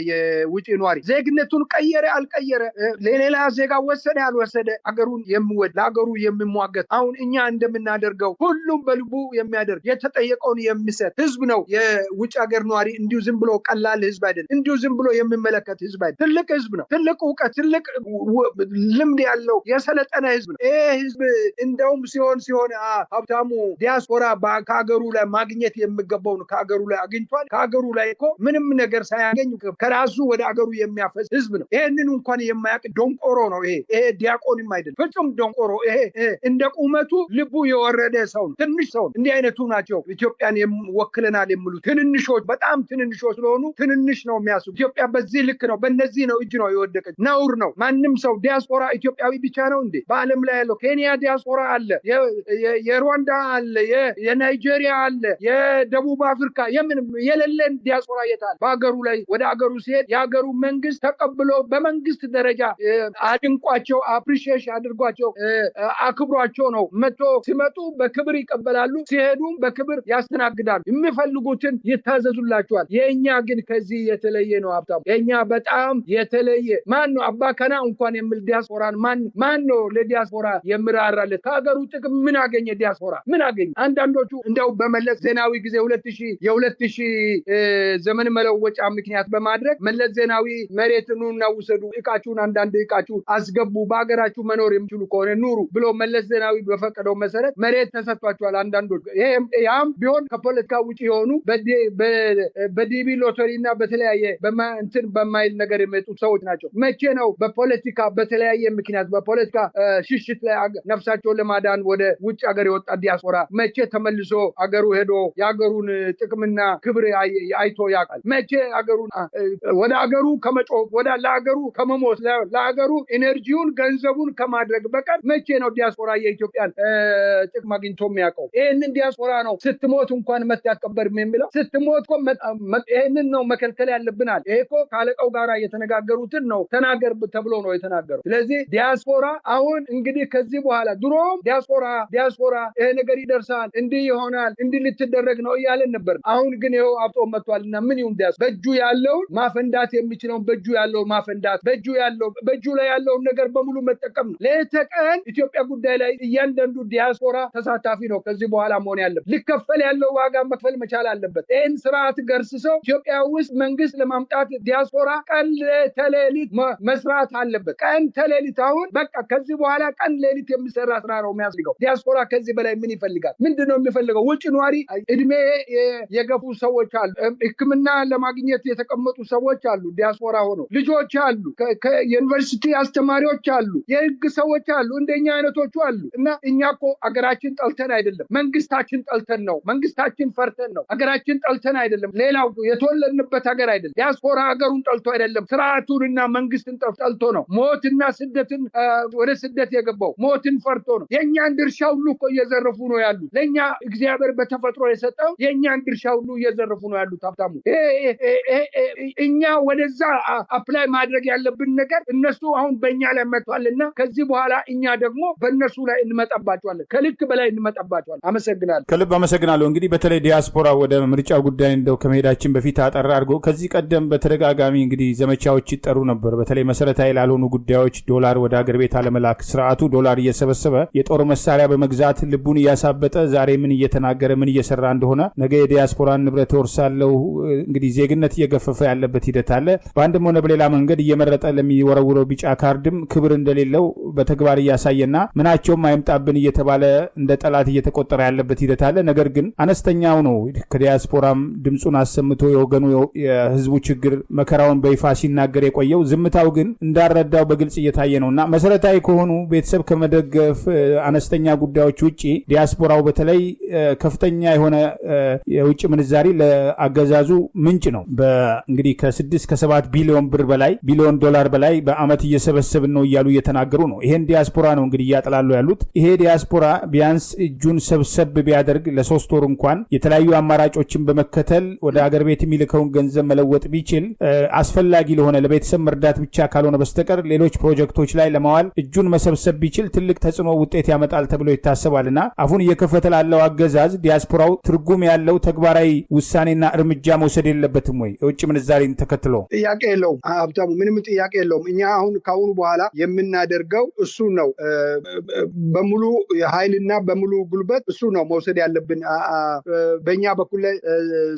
የውጭ ኗሪ ዜግነቱን ቀየረ አልቀየረ፣ ለሌላ ዜጋ ወሰደ አልወሰደ፣ አገሩን የሚወድ ለአገሩ የሚሟገት አሁን እኛ እንደምናደርገው ሁሉም በልቡ የሚያደርግ የተጠየቀውን የሚሰጥ ህዝብ ነው። የውጭ ሀገር ኗሪ እንዲሁ ዝም ብሎ ቀላል ህዝብ አይደለም። እንዲሁ ዝም ብሎ የሚመለከት ህዝብ አይደለም። ትልቅ ህዝብ ነው። ትልቅ እውቀት፣ ትልቅ ልምድ ያለው የሰለጠነ ህዝብ ነው። ይሄ ህዝብ እንደውም ሲሆን ሀብታሙ ዲያስፖራ ከሀገሩ ላይ ማግኘት የሚገባውን ከሀገሩ ላይ አግኝቷል። ከሀገሩ ላይ እኮ ምንም ነገር ሳያገኝ ከራሱ ወደ አገሩ የሚያፈስ ህዝብ ነው። ይሄንን እንኳን የማያውቅ ደንቆሮ ነው። ይሄ ዲያቆንም አይደለም፣ ፍጹም ደንቆሮ። ይሄ እንደ ቁመቱ ልቡ የወረደ ሰው ነው። ትንሽ ሰው ነው። እንዲህ አይነቱ ናቸው ኢትዮጵያን ወክለናል የሚሉ ትንንሾች፣ በጣም ትንንሾች ስለሆኑ ትንንሽ ነው የሚያስቡ። ኢትዮጵያ በዚህ ልክ ነው፣ በእነዚህ ነው እጅ ነው የወደቀች። ነውር ነው። ማንም ሰው ዲያስፖራ ኢትዮጵያዊ ብቻ ነው እንዴ? በአለም ላይ ያለው ኬንያ ዲያስፖራ አለ፣ የሩዋንዳ አለ፣ የናይጄሪያ አለ፣ የደቡብ አፍሪካ የሌለን ዲያስፖራ የታል? በሀገሩ ላይ ወደ አገሩ ሲሄድ የሀገሩ መንግስት ተቀብሎ በመንግስት ደረጃ አድንቋቸው፣ አፕሪሺየት አድርጓቸው፣ አክብሯቸው ነው። ሲመጡ በክብር ይቀበላሉ፣ ሲሄዱም በክብር ያስተናግዳሉ። የሚፈልጉትን ይታዘዙላቸዋል። የእኛ ግን ከዚህ የተለየ ነው ሀብታሙ። የእኛ በጣም የተለየ ማን ነው? አባከና እንኳን የሚል ዲያስፖራን ማን ነው ለዲያስፖራ የሚራራለት? ከሀገሩ ጥቅም ምን አገኘ ዲያስፖራ? ምን አገኘ? አንዳንዶቹ እንደው በመለስ ዜናዊ ጊዜ 2000 ዘመን መለወጫ ምክንያት በማድረግ መለስ ዜናዊ መሬት ኑና ውሰዱ፣ አንዳንድ እቃችሁን አስገቡ፣ በሀገራችሁ መኖር የሚችሉ ከሆነ ኑሩ ብሎ መለስ ዜናዊ በፈቀደው መሰረት መሬት ተሰጥቷቸዋል። አንዳንዶች ያም ቢሆን ከፖለቲካ ውጭ የሆኑ በዲቢ ሎተሪ እና በተለያየ እንትን በማይል ነገር የመጡ ሰዎች ናቸው። መቼ ነው በፖለቲካ በተለያየ ምክንያት በፖለቲካ ሽሽት ላይ ነፍሳቸውን ለማዳን ወደ ውጭ ሀገር የወጣ ዲያስፖራ መቼ ተመልሶ አገሩ ሄዶ የአገሩን ጥቅምና ክብር አይቶ ያውቃል? መቼ ወደ አገሩ ከመጮህ ለአገሩ ከመሞት ለአገሩ ኢነርጂውን ገንዘቡን ከማድረግ በቀር መቼ ነው ዲያስፖራ የኢትዮጵያን ጥቅም አግኝቶ የሚያውቀው? ይህንን ዲያስፖራ ነው ስትሞት እንኳን መት ያቀበርም የሚለው። ስትሞት ይህንን ነው መከልከል ያለብናል። ይሄ እኮ ከአለቃው ጋር የተነጋገሩትን ነው ተናገር ተብሎ ነው የተናገሩ። ስለዚህ ዲያስፖራ አሁን እንግዲህ ከዚህ በኋላ ድሮም ዲያስፖራ ይሄ ነገር ይደርሳል፣ እንዲህ ይሆናል፣ እንዲህ ልትደረግ ነው እያለን ነበር። አሁን ግን ይኸው አብጦ መጥቷልና ምን ይሁን በእጁ ያለውን ማፈንዳት የሚችለውን በእጁ ያለውን ማፈንዳት፣ በእጁ ላይ ያለውን ነገር በሙሉ መጠቀም ነው። ለተቀን ኢትዮጵያ ጉዳይ ላይ እያንዳንዱ ዲያስፖራ ተሳታፊ ነው። ከዚህ በኋላ መሆን ያለበት ሊከፈል ያለው ዋጋ መክፈል መቻል አለበት። ይህን ስርዓት ገርስሰው ኢትዮጵያ ውስጥ መንግስት ለማምጣት ዲያስፖራ ቀን ተሌሊት መስራት አለበት። ቀን ተሌሊት። አሁን በቃ ከዚህ በኋላ ቀን ሌሊት የሚሰራ ስራ ነው የሚያስፈልገው። ዲያስፖራ ከዚህ በላይ ምን ይፈልጋል? ምንድን ነው የሚፈልገው? ውጭ ኗሪ እድሜ የገፉ ሰዎች አሉ፣ ሕክምና ለማግኘት የተቀመጡ ሰዎች አሉ፣ ዲያስፖራ ሆኖ ልጆች አሉ፣ የዩኒቨርሲቲ አስተማሪዎች አሉ፣ የህግ ሰዎች አሉ፣ እንደኛ አይነቶቹ አሉ። እና እኛ እኮ አገራችን ጠልተን አይደለም፣ መንግስታችን ጠልተን ነው፣ መንግስታችን ፈርተን ነው። አገራችን ጠልተን አይደለም፣ ሌላው የተወለድንበት ሀገር አይደለም። ዲያስፖራ ሀገሩን ጠልቶ አይደለም፣ ስርዓቱንና መንግስትን ጠልቶ ነው። ሞትና ስደትን ወደ ስደት የገባው ሞትን ፈርቶ ነው። የእኛን ድርሻ ሁሉ እኮ እየዘረፉ ነው ያሉት። ለእኛ እግዚአብሔር በተፈጥሮ የሰጠው የእኛን ድርሻ ሁሉ እየዘረፉ ነው ያሉት። ሀብታሙ እኛ ወደዛ አፕላይ ማድረግ ያለብን ነገር እነሱ አሁን በእኛ ላይ መጥቷልና ከዚህ በኋላ እኛ ደግሞ በእነሱ ላይ እንመጣባቸዋለን፣ ከልክ በላይ እንመጣባቸዋለን። አመሰግናለሁ።
ከልብ አመሰግናለሁ። እንግዲህ በተለይ ዲያስፖራ ወደ ምርጫ ጉዳይ እንደው ከመሄዳችን በፊት አጠር አድርጎ ከዚህ ቀደም በተደጋጋሚ እንግዲህ ዘመቻዎች ይጠሩ ነበር። በተለይ መሰረታዊ ላልሆኑ ጉዳዮች ዶላር ወደ አገር ቤት አለመላክ፣ ስርዓቱ ዶላር እየሰበሰበ የጦር መሳሪያ በመግዛት ልቡን እያሳበጠ ዛሬ ምን እየተናገረ ምን እየሰራ እንደሆነ ነገ የዲያስፖራን ንብረት ወርሳለሁ እንግዲህ ዜግነት እየገፈፈ ያለበት ሂደት አለ። በአንድም ሆነ በሌላ መንገድ እየመረጠ ለሚወረውረው ቢጫ ካርድም ክብር እንደሌለው በተግባር እያሳየና ምናቸውም አይምጣብን እየተባለ እንደ ጠላት እየተቆጠረ ያለበት ሂደት አለ። ነገር ግን አነስተኛው ነው ከዲያስፖራም ድምፁን አሰምቶ የወገኑ የህዝቡ ችግር መከራውን በይፋ ሲናገር የቆየው። ዝምታው ግን እንዳረዳው በግልጽ እየታየ ነውና መሰረታዊ ከሆኑ ቤተሰብ ከመደገፍ አነስተኛ ጉዳዮች ውጪ ዲያስፖራው በተለይ ከፍተኛ የሆነ የውጭ ምንዛሪ ለአገዛዙ ምንጭ ነው። እንግዲህ ከ6-7 ቢሊዮን ዶላር በላይ በአመት እየሰበሰብን ነው እያሉ እየተናገሩ ነው። ይሄን ዲያስፖራ ነው እንግዲህ እያጠላሉ ያሉት። ይሄ ዲያስፖራ ቢያንስ እጁን ሰብሰብ ቢያደርግ ለ3 ወር እንኳን የተለያዩ አማራጮችን በመከተል ወደ አገር ቤት የሚልከውን ገንዘብ መለወጥ ቢችል አስፈላጊ ለሆነ ለቤተሰብ መርዳት ብቻ ካልሆነ በስተቀር ሌሎች ፕሮጀክቶች ላይ ለማዋል እጁን መሰብሰብ ቢችል ትልቅ ተጽዕኖ ውጤት ያመጣል ተብሎ ይታሰባልና አሁን እየከፈተ ላለው አገዛዝ ዲያስፖራው ትርጉም ያለው ተግባራዊ ውሳኔና እርምጃ መውሰድ የለበትም ወይ? የውጭ ምንዛሬን ተከትሎ
ጥያቄ የለውም ሀብታሙ፣ ምንም ጥያቄ የለውም። እኛ አሁን ካሁኑ በኋላ የምናደርገው እሱ ነው። በሙሉ ኃይልና በሙሉ ጉልበት እሱ ነው መውሰድ ያለብን። በእኛ በኩል ላይ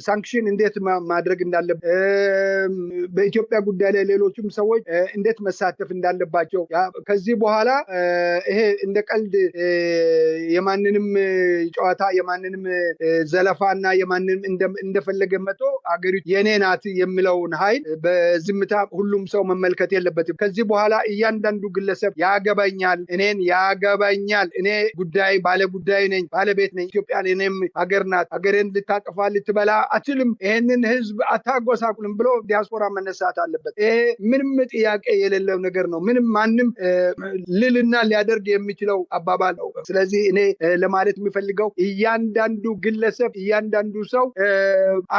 ሳንክሽን እንዴት ማድረግ እንዳለብን፣ በኢትዮጵያ ጉዳይ ላይ ሌሎችም ሰዎች እንዴት መሳተፍ እንዳለባቸው ከዚህ በኋላ ይሄ እንደ ቀልድ የማንንም ጨዋታ የማንንም ዘለፋና የማንንም እንደፈለገ መጥቶ አገሪቱ የኔ ናት የሚለውን ኃይል በዝምታ ሁሉም ሰው መመልከት የለበትም። ከዚህ በኋላ እያንዳንዱ ግለሰብ ያገባኛል፣ እኔን ያገባኛል፣ እኔ ባለ ጉዳይ ነኝ፣ ባለቤት ነኝ፣ ኢትዮጵያን እኔም ሀገር ናት፣ ሀገሬን ልታጠፋ ልትበላ አትልም፣ ይሄንን ህዝብ አታጎሳቁልም ብሎ ዲያስፖራ መነሳት አለበት። ይሄ ምንም ጥያቄ የሌለው ነገር ነው። ምንም ማንም ልልና ሊያደርግ የሚችለው አባባል ነው። ስለዚህ እኔ ለማለት የሚፈልገው እያንዳንዱ ግለሰብ እያንዳንዱ ሰው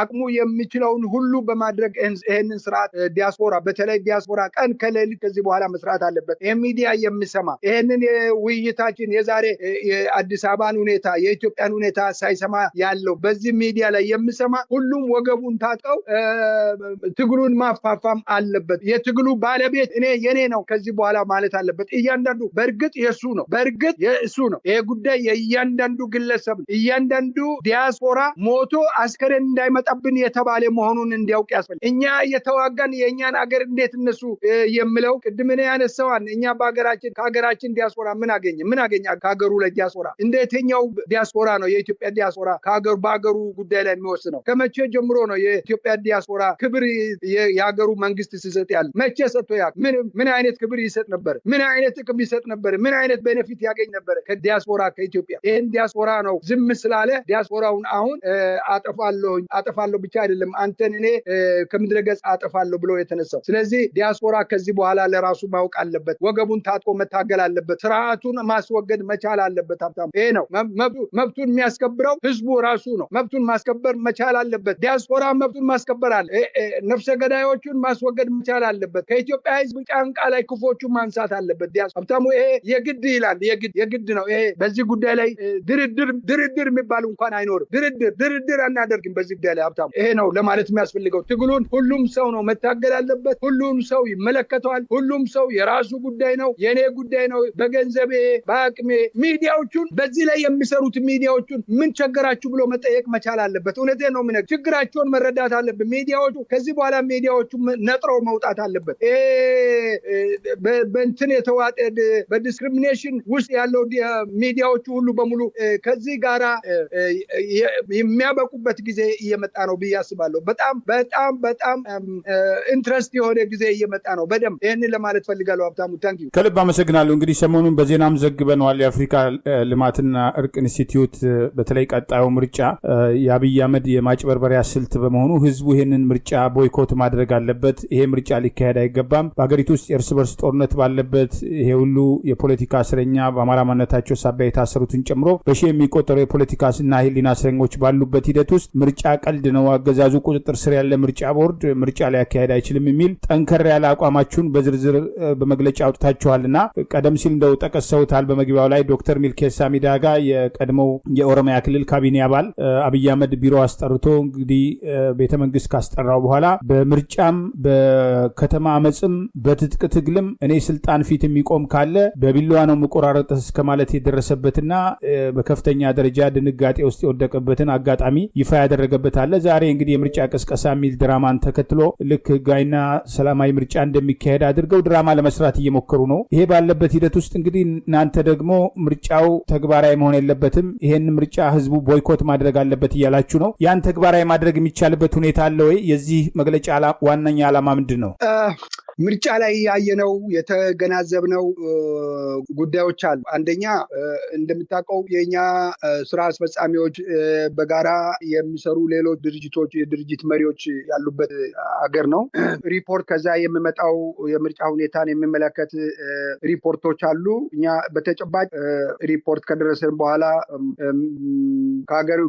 አቅሙ የሚችለውን ሁሉ በማድረግ ይሄንን ስርዓት ዲያስፖራ በተለይ ዲያስፖራ ቀን ከሌሊት ከዚህ በኋላ መስራት አለበት። ይሄ ሚዲያ የሚሰማ ይሄንን ውይይታችን የዛሬ የአዲስ አበባን ሁኔታ የኢትዮጵያን ሁኔታ ሳይሰማ ያለው በዚህ ሚዲያ ላይ የሚሰማ ሁሉም ወገቡን ታጥቀው ትግሉን ማፋፋም አለበት። የትግሉ ባለቤት የኔ ነው ከዚህ በኋላ ማለት አለበት። እያንዳንዱ በእርግጥ የሱ ነው፣ በእርግጥ የሱ ነው። ይሄ ጉዳይ የእያንዳንዱ ግለሰብ እያንዳንዱ ዲያስፖራ ሞቶ አስከሬን እንዳይመጣብን የተባለ መሆኑን እንዲያውቅ ያስፈልጋል። እኛ እየተዋጋን የእኛን አገር እንዴት እነሱ የምለው ቅድም እኔ ያነሳዋን እኛ ከሀገራችን ዲያስፖራ ምን አገኘ ከሀገሩ ላይ ዲያስፖራ እንደየትኛው ዲያስፖራ ነው የኢትዮጵያ ዲያስፖራ በሀገሩ ጉዳይ ላይ የሚወስነው? ከመቼ ጀምሮ ነው የኢትዮጵያ ዲያስፖራ ክብር የሀገሩ መንግስት ሲሰጥ ያለ? መቼ ሰጥቶ ምን አይነት ክብር ይሰጥ ነበር? ምን አይነት ጥቅም ይሰጥ ነበር? ምን አይነት ቤኔፊት ያገኝ ነበር ከዲያስፖራ ከኢትዮጵያ? ይህን ዲያስፖራ ነው ዝም ስላለ ዲያስፖራውን አሁን አጠፋለሁ ብቻ አይደለም አንተን እኔ ከምድረ ገጽ አጠፋለሁ ብሎ የተነሳው። ስለዚህ ዲያስፖራ ከዚህ በኋላ ለራሱ ማወቅ አለበት፣ ወገቡን ታጥቆ መታገል አለበት፣ ስርዓቱን ማስወገድ መቻል አለበት። ሀብታሙ ይሄ ነው መብቱን የሚያስከብረው ህዝቡ ራሱ ነው። መብቱን ማስከበር መቻል አለበት። ዲያስፖራ መብቱን ማስከበር አለ። ነፍሰ ገዳዮቹን ማስወገድ መቻል አለበት። ከኢትዮጵያ ህዝብ ጫንቃ ላይ ክፎቹን ማንሳት አለበት። ሀብታሙ ይሄ የግድ ይላል፣ የግድ ነው። ይሄ በዚህ ጉዳይ ላይ ድርድር የሚባል እንኳን አይኖርም። ድርድር አናደርግም በዚህ ጉዳይ ላይ ሀብታሙ። ይሄ ነው ለማለት የሚያስፈልገው። ትግሉን ሁሉም ሰው ነው መታገል አለበት። ሁሉም ሰው ይመለከተዋል። ሁሉም ሰው የራሱ ጉዳይ ነው፣ የኔ ጉዳይ ነው፣ በገንዘቤ በአቅሜ። ሚዲያዎቹን በዚህ ላይ የሚሰሩት ሚዲያዎቹን ምን ቸገራችሁ ብሎ መጠየቅ መቻል አለበት። እውነቴን ነው የምነግርህ፣ ችግራቸውን መረዳት አለበት ሚዲያዎቹ። ከዚህ በኋላ ሚዲያዎቹ ነጥረው መውጣት አለበት። በእንትን የተዋጠ በዲስክሪሚኔሽን ውስጥ ያለው ሚዲያዎቹ ሁሉ በሙሉ ከዚህ ጋራ የሚያበቁበት ጊዜ እየመጣ ነው ብዬ አስባለሁ። በጣም ኢንትረስት የሆነ ጊዜ እየመጣ ነው። በደንብ ይህንን ለማለት ፈልጋለሁ። ሀብታሙ ታንክ ዩ፣
ከልብ አመሰግናለሁ። እንግዲህ ሰሞኑን በዜናም ዘግበነዋል። የአፍሪካ ልማትና እርቅ ኢንስቲትዩት በተለይ ቀጣዩ ምርጫ የአብይ አህመድ የማጭበርበሪያ ስልት በመሆኑ ህዝቡ ይህንን ምርጫ ቦይኮት ማድረግ አለበት፣ ይሄ ምርጫ ሊካሄድ አይገባም፣ በሀገሪቱ ውስጥ የእርስ በርስ ጦርነት ባለበት ይሄ ሁሉ የፖለቲካ እስረኛ በአማራ ማንነታቸው ሳቢያ የታሰሩትን ጨምሮ በሺ የሚቆጠሩ የፖለቲካና ህሊና እስረኞች ባሉበት ሂደት ውስጥ ምርጫ ቀልድ ነው፣ አገዛዙ ቁጥጥር ስር ያለ ምርጫ ቦርድ ምርጫ ሊያካሄድ አይችልም የሚል ጠንከር ያለ አቋማችሁን በዝርዝር በመግለጫ አውጥታችኋልና ቀደም ሲል እንደው ጠቀሰውታል በመግቢያው ላይ ዶክተር ሚልኬሳ ሚዳጋ የቀድሞው የኦሮሚያ ክልል ካቢኔ አባል አብይ አህመድ ቢሮ አስጠርቶ እንግዲህ ቤተመንግስት ካስጠራው በኋላ በምርጫም በከተማ አመፅም በትጥቅ ትግልም እኔ ስልጣን ፊት የሚቆም ካለ በቢላዋ ነው መቆራረጥ እስከ ማለት የደረሰበትና በከፍተኛ ደረጃ ድንጋጤ ውስጥ የወደቀበትን አጋጣሚ ይፋ ያደረገበት አለ። ዛሬ እንግዲህ የምርጫ ቅስቀሳ የሚል ድራማን ተከትሎ ልክ ህጋዊና ሰላማዊ ምርጫ እንደሚካሄድ አድርገው ድራማ ለመስራት እየሞከሩ ነው። ይሄ ባለበት ሂደት ውስጥ እንግዲህ እናንተ ደግሞ ምርጫው ተግባራዊ መሆን የለበትም፣ ይሄን ምርጫ ህዝቡ ቦይኮት ማድረግ አለበት እያላችሁ ነው። ያን ተግባራዊ ማድረግ የሚቻልበት ሁኔታ አለ ወይ? የዚህ መግለጫ ዋነኛ ዓላማ ምንድን ነው?
ምርጫ ላይ ያየነው የተገናዘብነው ጉዳዮች አሉ። አንደኛ እንደምታውቀው የኛ ስራ አስፈጻሚዎች በጋራ የሚሰሩ ሌሎች ድርጅቶች የድርጅት መሪዎች ያሉበት ሀገር ነው። ሪፖርት ከዛ የሚመጣው የምርጫ ሁኔታን የሚመለከት ሪፖርቶች አሉ። እኛ በተጨባጭ ሪፖርት ከደረሰን በኋላ ከሀገሩ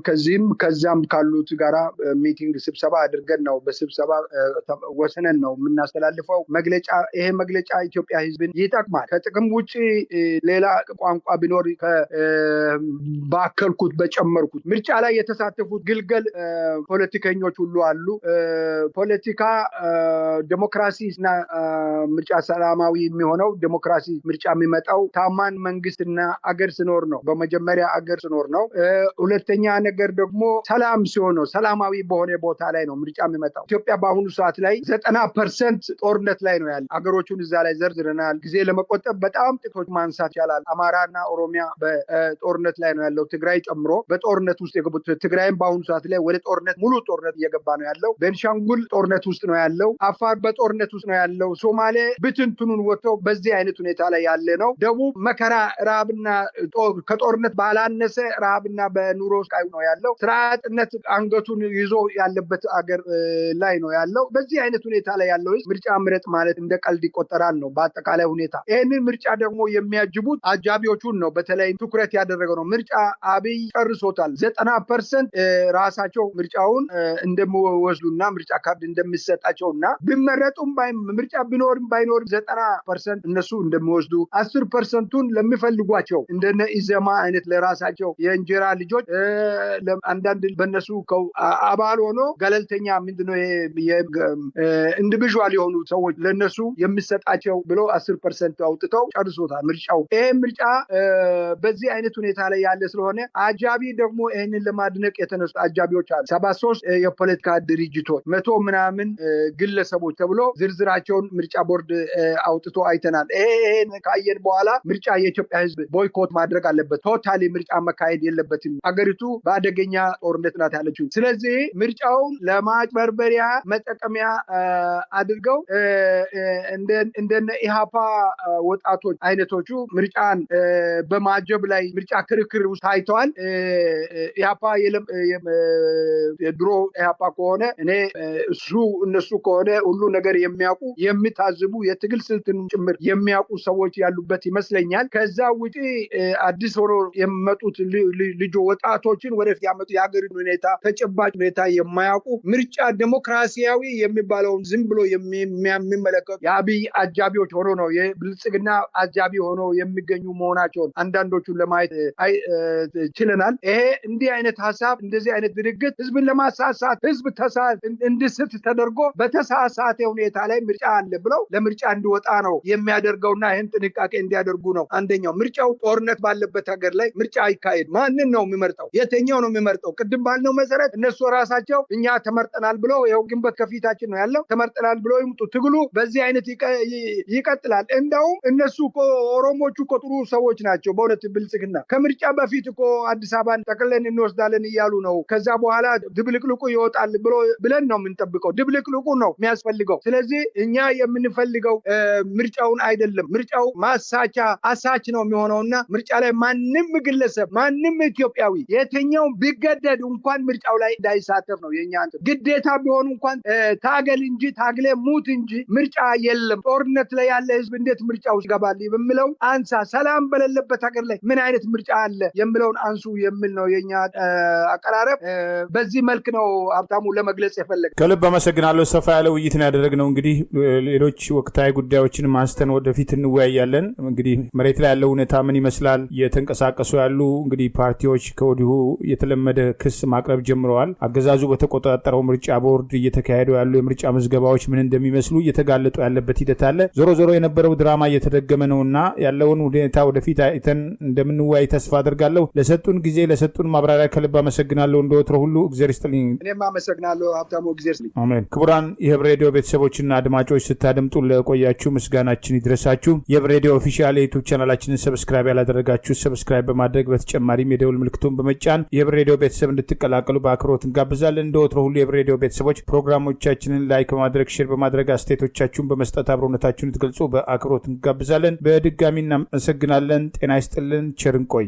ከዛም ካሉት ጋራ ሚቲንግ ስብሰባ አድርገን ነው በስብሰባ ወስነን ነው የምናስተላልፈው መግለጫ። ይሄ መግለጫ ኢትዮጵያ ሕዝብን ይጠቅማል። ከጥቅም ውጭ ሌላ ቋንቋ ቢኖር ባከልኩት በጨመርኩት ምርጫ ላይ የተሳተፉት ግልገል ፖለቲከኞች ሁሉ አሉ። ፖለቲካ ዲሞክራሲና ምርጫ ሰላማዊ የሚሆነው ዲሞክራሲ ምርጫ የሚመጣው ታማኝ መንግስትና አገር ሲኖር ነው። በመጀመሪያ አገር ሲኖር ነው። ሁለተኛ ነገር ደግሞ ሰላም ሲሆን ነው። ሰላማዊ በሆነ ቦታ ላይ ነው ምርጫ የሚመጣው። ኢትዮጵያ በአሁኑ ሰዓት ላይ 90% ጦርነት ላይ ነው ያለ። አገሮቹን እዛ ላይ ዘርዝረናል። ጊዜ ለመቆጠብ በጣም ጥቂቶች ማንሳት ይቻላል። አማራና ኦሮሚያ በጦርነት ላይ ነው ያለው፣ ትግራይ ጨምሮ በጦርነት ውስጥ የገቡት። ትግራይም በአሁኑ ሰዓት ላይ ወደ ጦርነት ሙሉ ጦርነት እየገባ ነው ያለው። ቤንሻንጉል ጦርነት ውስጥ ነው ያለው። አፋር በጦርነት ውስጥ ነው ያለው። ሶማሌ ብትንትኑን ወጥተው በዚህ አይነት ሁኔታ ላይ ያለ ነው። ደቡብ መከራ ረሃብና ከጦርነት ባላነሰ ረሃብና በኑሮ ስቃይ ነው ያለው። ስራ አጥነት አንገቱን ይዞ ያለበት አገር ላይ ነው ያለው። በዚህ አይነት ሁኔታ ላይ ያለው ምርጫ ምረጥ ማለት እንደ ቀልድ ይቆጠራል ነው በአጠቃላይ ሁኔታ። ይህንን ምርጫ ደግሞ የሚያጅቡት አጃቢዎቹን ነው በተለይ ትኩረት ያደረገው ነው። ምርጫ አብይ ጨርሶታል። 90% ራሳቸው ምርጫውን እንደሚወስዱና ምርጫ ካርድ እንደሚሰጣቸውና ቢመረጡም ምርጫ ቢኖርም ባይኖርም 90% እነሱ እንደሚወስዱ 10%ቱን ለሚፈልጓቸው እንደነ ኢዘማ አይነት ለራሳቸው የእንጀራ ልጆች አንዳንድ በእነሱ አባል ሆኖ ገለልተኛ ምንድነው ኢንዲቪዥዋል የሆኑ ሰዎች ለነሱ የሚሰጣቸው ብሎ 10% አውጥተው ጨርሶታል ምርጫው። ይሄ ምርጫ በዚህ አይነት ሁኔታ ላይ ያለ ስለሆነ አጃቢ ደግሞ ይህንን ለማድነቅ የተነሱ አጃቢዎች አሉ። 73 የፖለቲካ ድርጅቶች 100 ምናምን ግለሰቦች ተብሎ ዝርዝራቸውን ምርጫ ቦርድ አውጥቶ አይተናል። ይሄን ካየን በኋላ ምርጫ የኢትዮጵያ ሕዝብ ቦይኮት ማድረግ አለበት። ቶታሊ ምርጫ መካሄድ የለበትም። አገሪቱ በአደገኛ ጦርነት ናት ያለችው። ስለዚህ ምርጫውን ለማጭበርበሪያ መጠቀሚያ አድርገው እንደነ ኢሃፓ ወጣቶች አይነቶቹ ምርጫን በማጀብ ላይ ምርጫ ክርክር ውስጥ ታይተዋል። ኢሃፓ የድሮ ኢሃፓ ከሆነ እነሱ ከሆነ ሁሉ ነገር የሚያውቁ የሚታዝቡ የትግል ስልትን ጭምር የሚያውቁ ሰዎች ያሉበት ይመስለኛል። ከዛ ውጪ አዲስ ሆኖ የሚመጡት ልጆ ወጣቶችን ወደፊት ያመጡ የሀገሪቱን ሁኔታ ተጨባጭ ሁኔታ የማያውቁ ምርጫ ዲሞክራሲያዊ የሚባለውን ዝም ብሎ የሚመለከቱ የአብይ አጃቢዎች ሆኖ ነው የብልጽግና አጃቢ ሆኖ የሚገኙ መሆናቸውን አንዳንዶቹን ለማየት ችለናል። ይሄ እንዲህ አይነት ሀሳብ እንደዚህ አይነት ድርጊት ህዝብን ለማሳሳት ህዝብ እንድስት ተደርጎ በተሳሳተ ሁኔታ ላይ ምርጫ አለ ብለው ለምርጫ እንዲወጣ ነው የሚያደርገውና ይህን ጥንቃቄ እንዲያደርጉ ነው። አንደኛው ምርጫው ጦርነት ባለበት ሀገር ላይ ምርጫ አይካሄድ። ማንን ነው የሚመርጠው? የትኛው ነው የሚመርጠው? ቅድም ባልነው መሰረት እነሱ ራሳቸው እኛ ተመርጠናል ብለው ይኸው ግንቦት ከፊታችን ነው ያለው ተመርጠናል ብለው ይምጡ። ትግሉ በዚህ አይነት ይቀጥላል። እንደውም እነሱ ኦሮሞቹ ጥሩ ሰዎች ናቸው በእውነት ብልጽግና ከምርጫ በፊት አዲስ አበባን ጠቅለን እንወስዳለን እያሉ ነው። ከዛ በኋላ ድብልቅልቁ ይወጣል ብለን ነው የምንጠብቀው። ድብልቅልቁ ነው የሚያስፈልገው። ስለዚህ እኛ የምንፈልገው ምርጫውን አይደለም። ምርጫው አሳች ነው የሚሆነውና ምርጫ ላይ ማንም ግለሰብ ማንም ኢትዮጵያዊ የትኛው ቢገደድ እንኳን ምርጫው ላይ እንዳይሳተፍ ነው የኛ ግዴታ ቢሆን እንኳን ታገል እንጂ ታግለ ሙት እንጂ ምርጫ የለም። ጦርነት ላይ ያለ ህዝብ እንዴት ምርጫው ይገባል የሚለው አንሳ። ሰላም በሌለበት ሀገር ላይ ምን አይነት ምርጫ አለ የሚለውን አንሱ የሚል ነው የኛ አቀራረብ። በዚህ መልክ ነው ሀብታሙ ለመግለጽ የፈለገ።
ከልብ አመሰግናለሁ። ሰፋ ያለ ውይይት ነው ያደረግነው። እንግዲህ ሌሎች ወቅታዊ ጉዳዮችን አንስተን ወደፊት እንወያያለን። እንግዲህ መሬት ላይ ያለው ሁኔታ ምን ይመስላል? እየተንቀሳቀሱ ያሉ እንግዲህ ፓርቲዎች ከወዲሁ የተለመደ ክስ ማቅረብ ጀምረዋል። አገዛዙ በተቆጣጠረው ምርጫ ቦርድ እየተካሄዱ ያሉ የምርጫ ምዝገባዎች ምን እንደሚመስሉ እየተጋለጡ ያለበት ሂደት አለ። ዞሮ ዞሮ የነበረው ድራማ እየተደገመ ነውና ያለውን ሁኔታ ወደፊት አይተን እንደምንወያይ ተስፋ አደርጋለሁ። ለሰጡን ጊዜ ለሰጡን ማብራሪያ ከልብ አመሰግናለሁ። እንደወትሮ ሁሉ እግዚአብሔር ይስጥልኝ።
እኔም አመሰግናለሁ ሀብታሙ። እግዚአብሔር ይስጥልኝ።
አሜን። ክቡራን የህብር ሬዲዮ ቤተሰቦችና አድማጮች ስታደምጡ ለቆያችሁ ምስጋናችን ይድረሳችሁ። የህብር ሬዲዮ ኦፊሻል የዩቲዩብ ቻናላችንን ሰብስክራይብ ያላደረጋችሁ ሰብስክራይብ በማድረግ በተጨማሪም የደውል ምልክቱን በመጫን የህብር ሬዲዮ ቤተሰብ እንድትቀላቀሉ በአክብሮት እንጋብዛለን። እንደወትሮ ሁሉ የህብር ሬዲዮ ቤተሰቦች ፕሮግራሞቻችንን ላይክ በማድረግ ሼር በማድረግ አስተያየቶች ሀሳቦቻችሁን በመስጠት አብሮነታችሁን ትገልጹ በአክብሮት እንጋብዛለን። በድጋሚ እናመሰግናለን። ጤና ይስጥልን። ቸር እንቆይ።